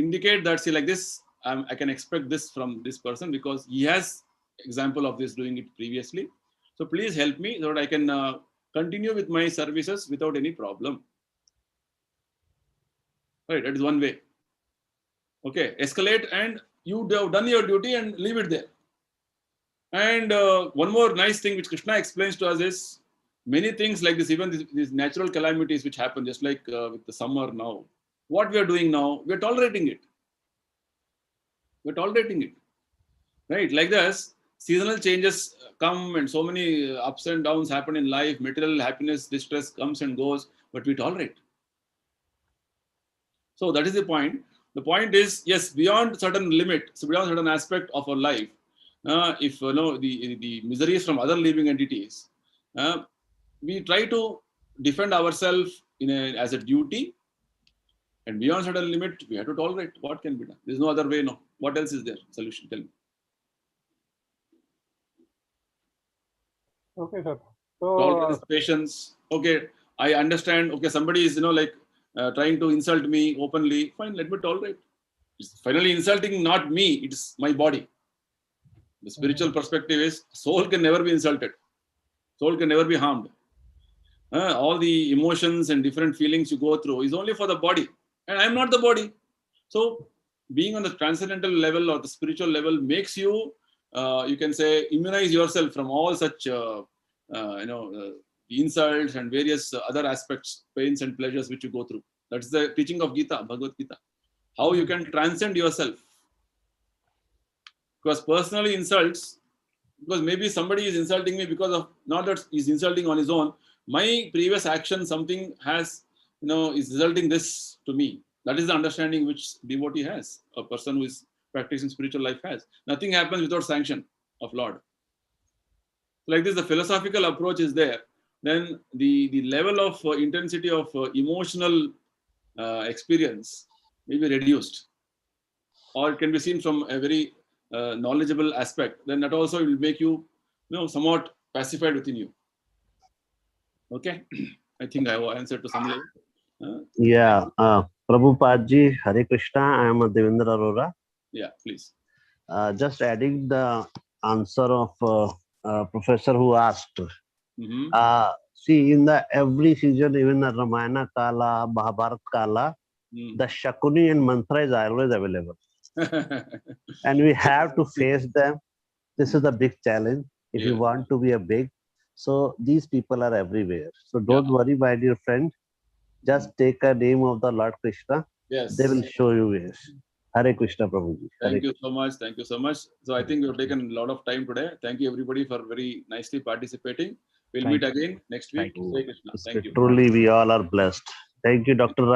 indicate that, see, like this, I can expect this from this person because he has example of this doing it previously. So please help me so that I can continue with my services without any problem. Right, that is one way. Okay, escalate, and you have done your duty and leave it there. And one more nice thing which Krishna explains to us is many things like this, even these natural calamities which happen, just like with the summer now. What we are doing now, we are tolerating it. We're tolerating it. Right? Like this, seasonal changes come and so many ups and downs happen in life. Material happiness, distress comes and goes, but we tolerate. So that is the point. The point is, yes, beyond certain limit, so beyond certain aspect of our life, if the miseries from other living entities, we try to defend ourselves as a duty, and beyond certain limit, we have to tolerate. What can be done? There's no other way. No. What else is there? Solution? Tell me. Okay, sir. Tolerance, patience. Okay, I understand. Okay, somebody is trying to insult me openly. Fine, let me tolerate. It's finally insulting not me, it's my body. The spiritual perspective is soul can never be insulted. Soul can never be harmed. All the emotions and different feelings you go through is only for the body. And I'm not the body. So being on the transcendental level or the spiritual level makes you, you can say, immunize yourself from all such, insults and various other aspects, pains and pleasures which you go through. That's the teaching of Gita, Bhagavad Gita. How you can transcend yourself. Because personally insults, because maybe somebody is insulting me because of, not that he's insulting on his own, my previous action, something has, is resulting this to me. That is the understanding which devotee has, a person who is practicing spiritual life has. Nothing happens without sanction of Lord. Like this, the philosophical approach is there. Then the level of intensity of emotional experience may be reduced, or it can be seen from a very knowledgeable aspect. Then that also will make you, somewhat pacified within you. Okay, I think I have answered to some level. Yeah, Prabhupada ji, Hare Krishna. I am Devendra Arora. Yeah, please. Just adding the answer of professor who asked. See, in the every season, even the Ramayana Kala, Mahabharata Kala, the Shakuni and mantra is always available. And we have to face them. This is the big challenge. If you want to be a big, so these people are everywhere. So don't worry, my dear friend. Just take a name of the Lord Krishna. Yes. They will show you ways. Hare Krishna, Prabhuji. Thank you so much. Thank you so much. So I think we've taken a lot of time today. Thank you everybody for very nicely participating. We'll meet again next week. Hare Krishna. Thank you. Truly, we all are blessed. Thank you, Dr.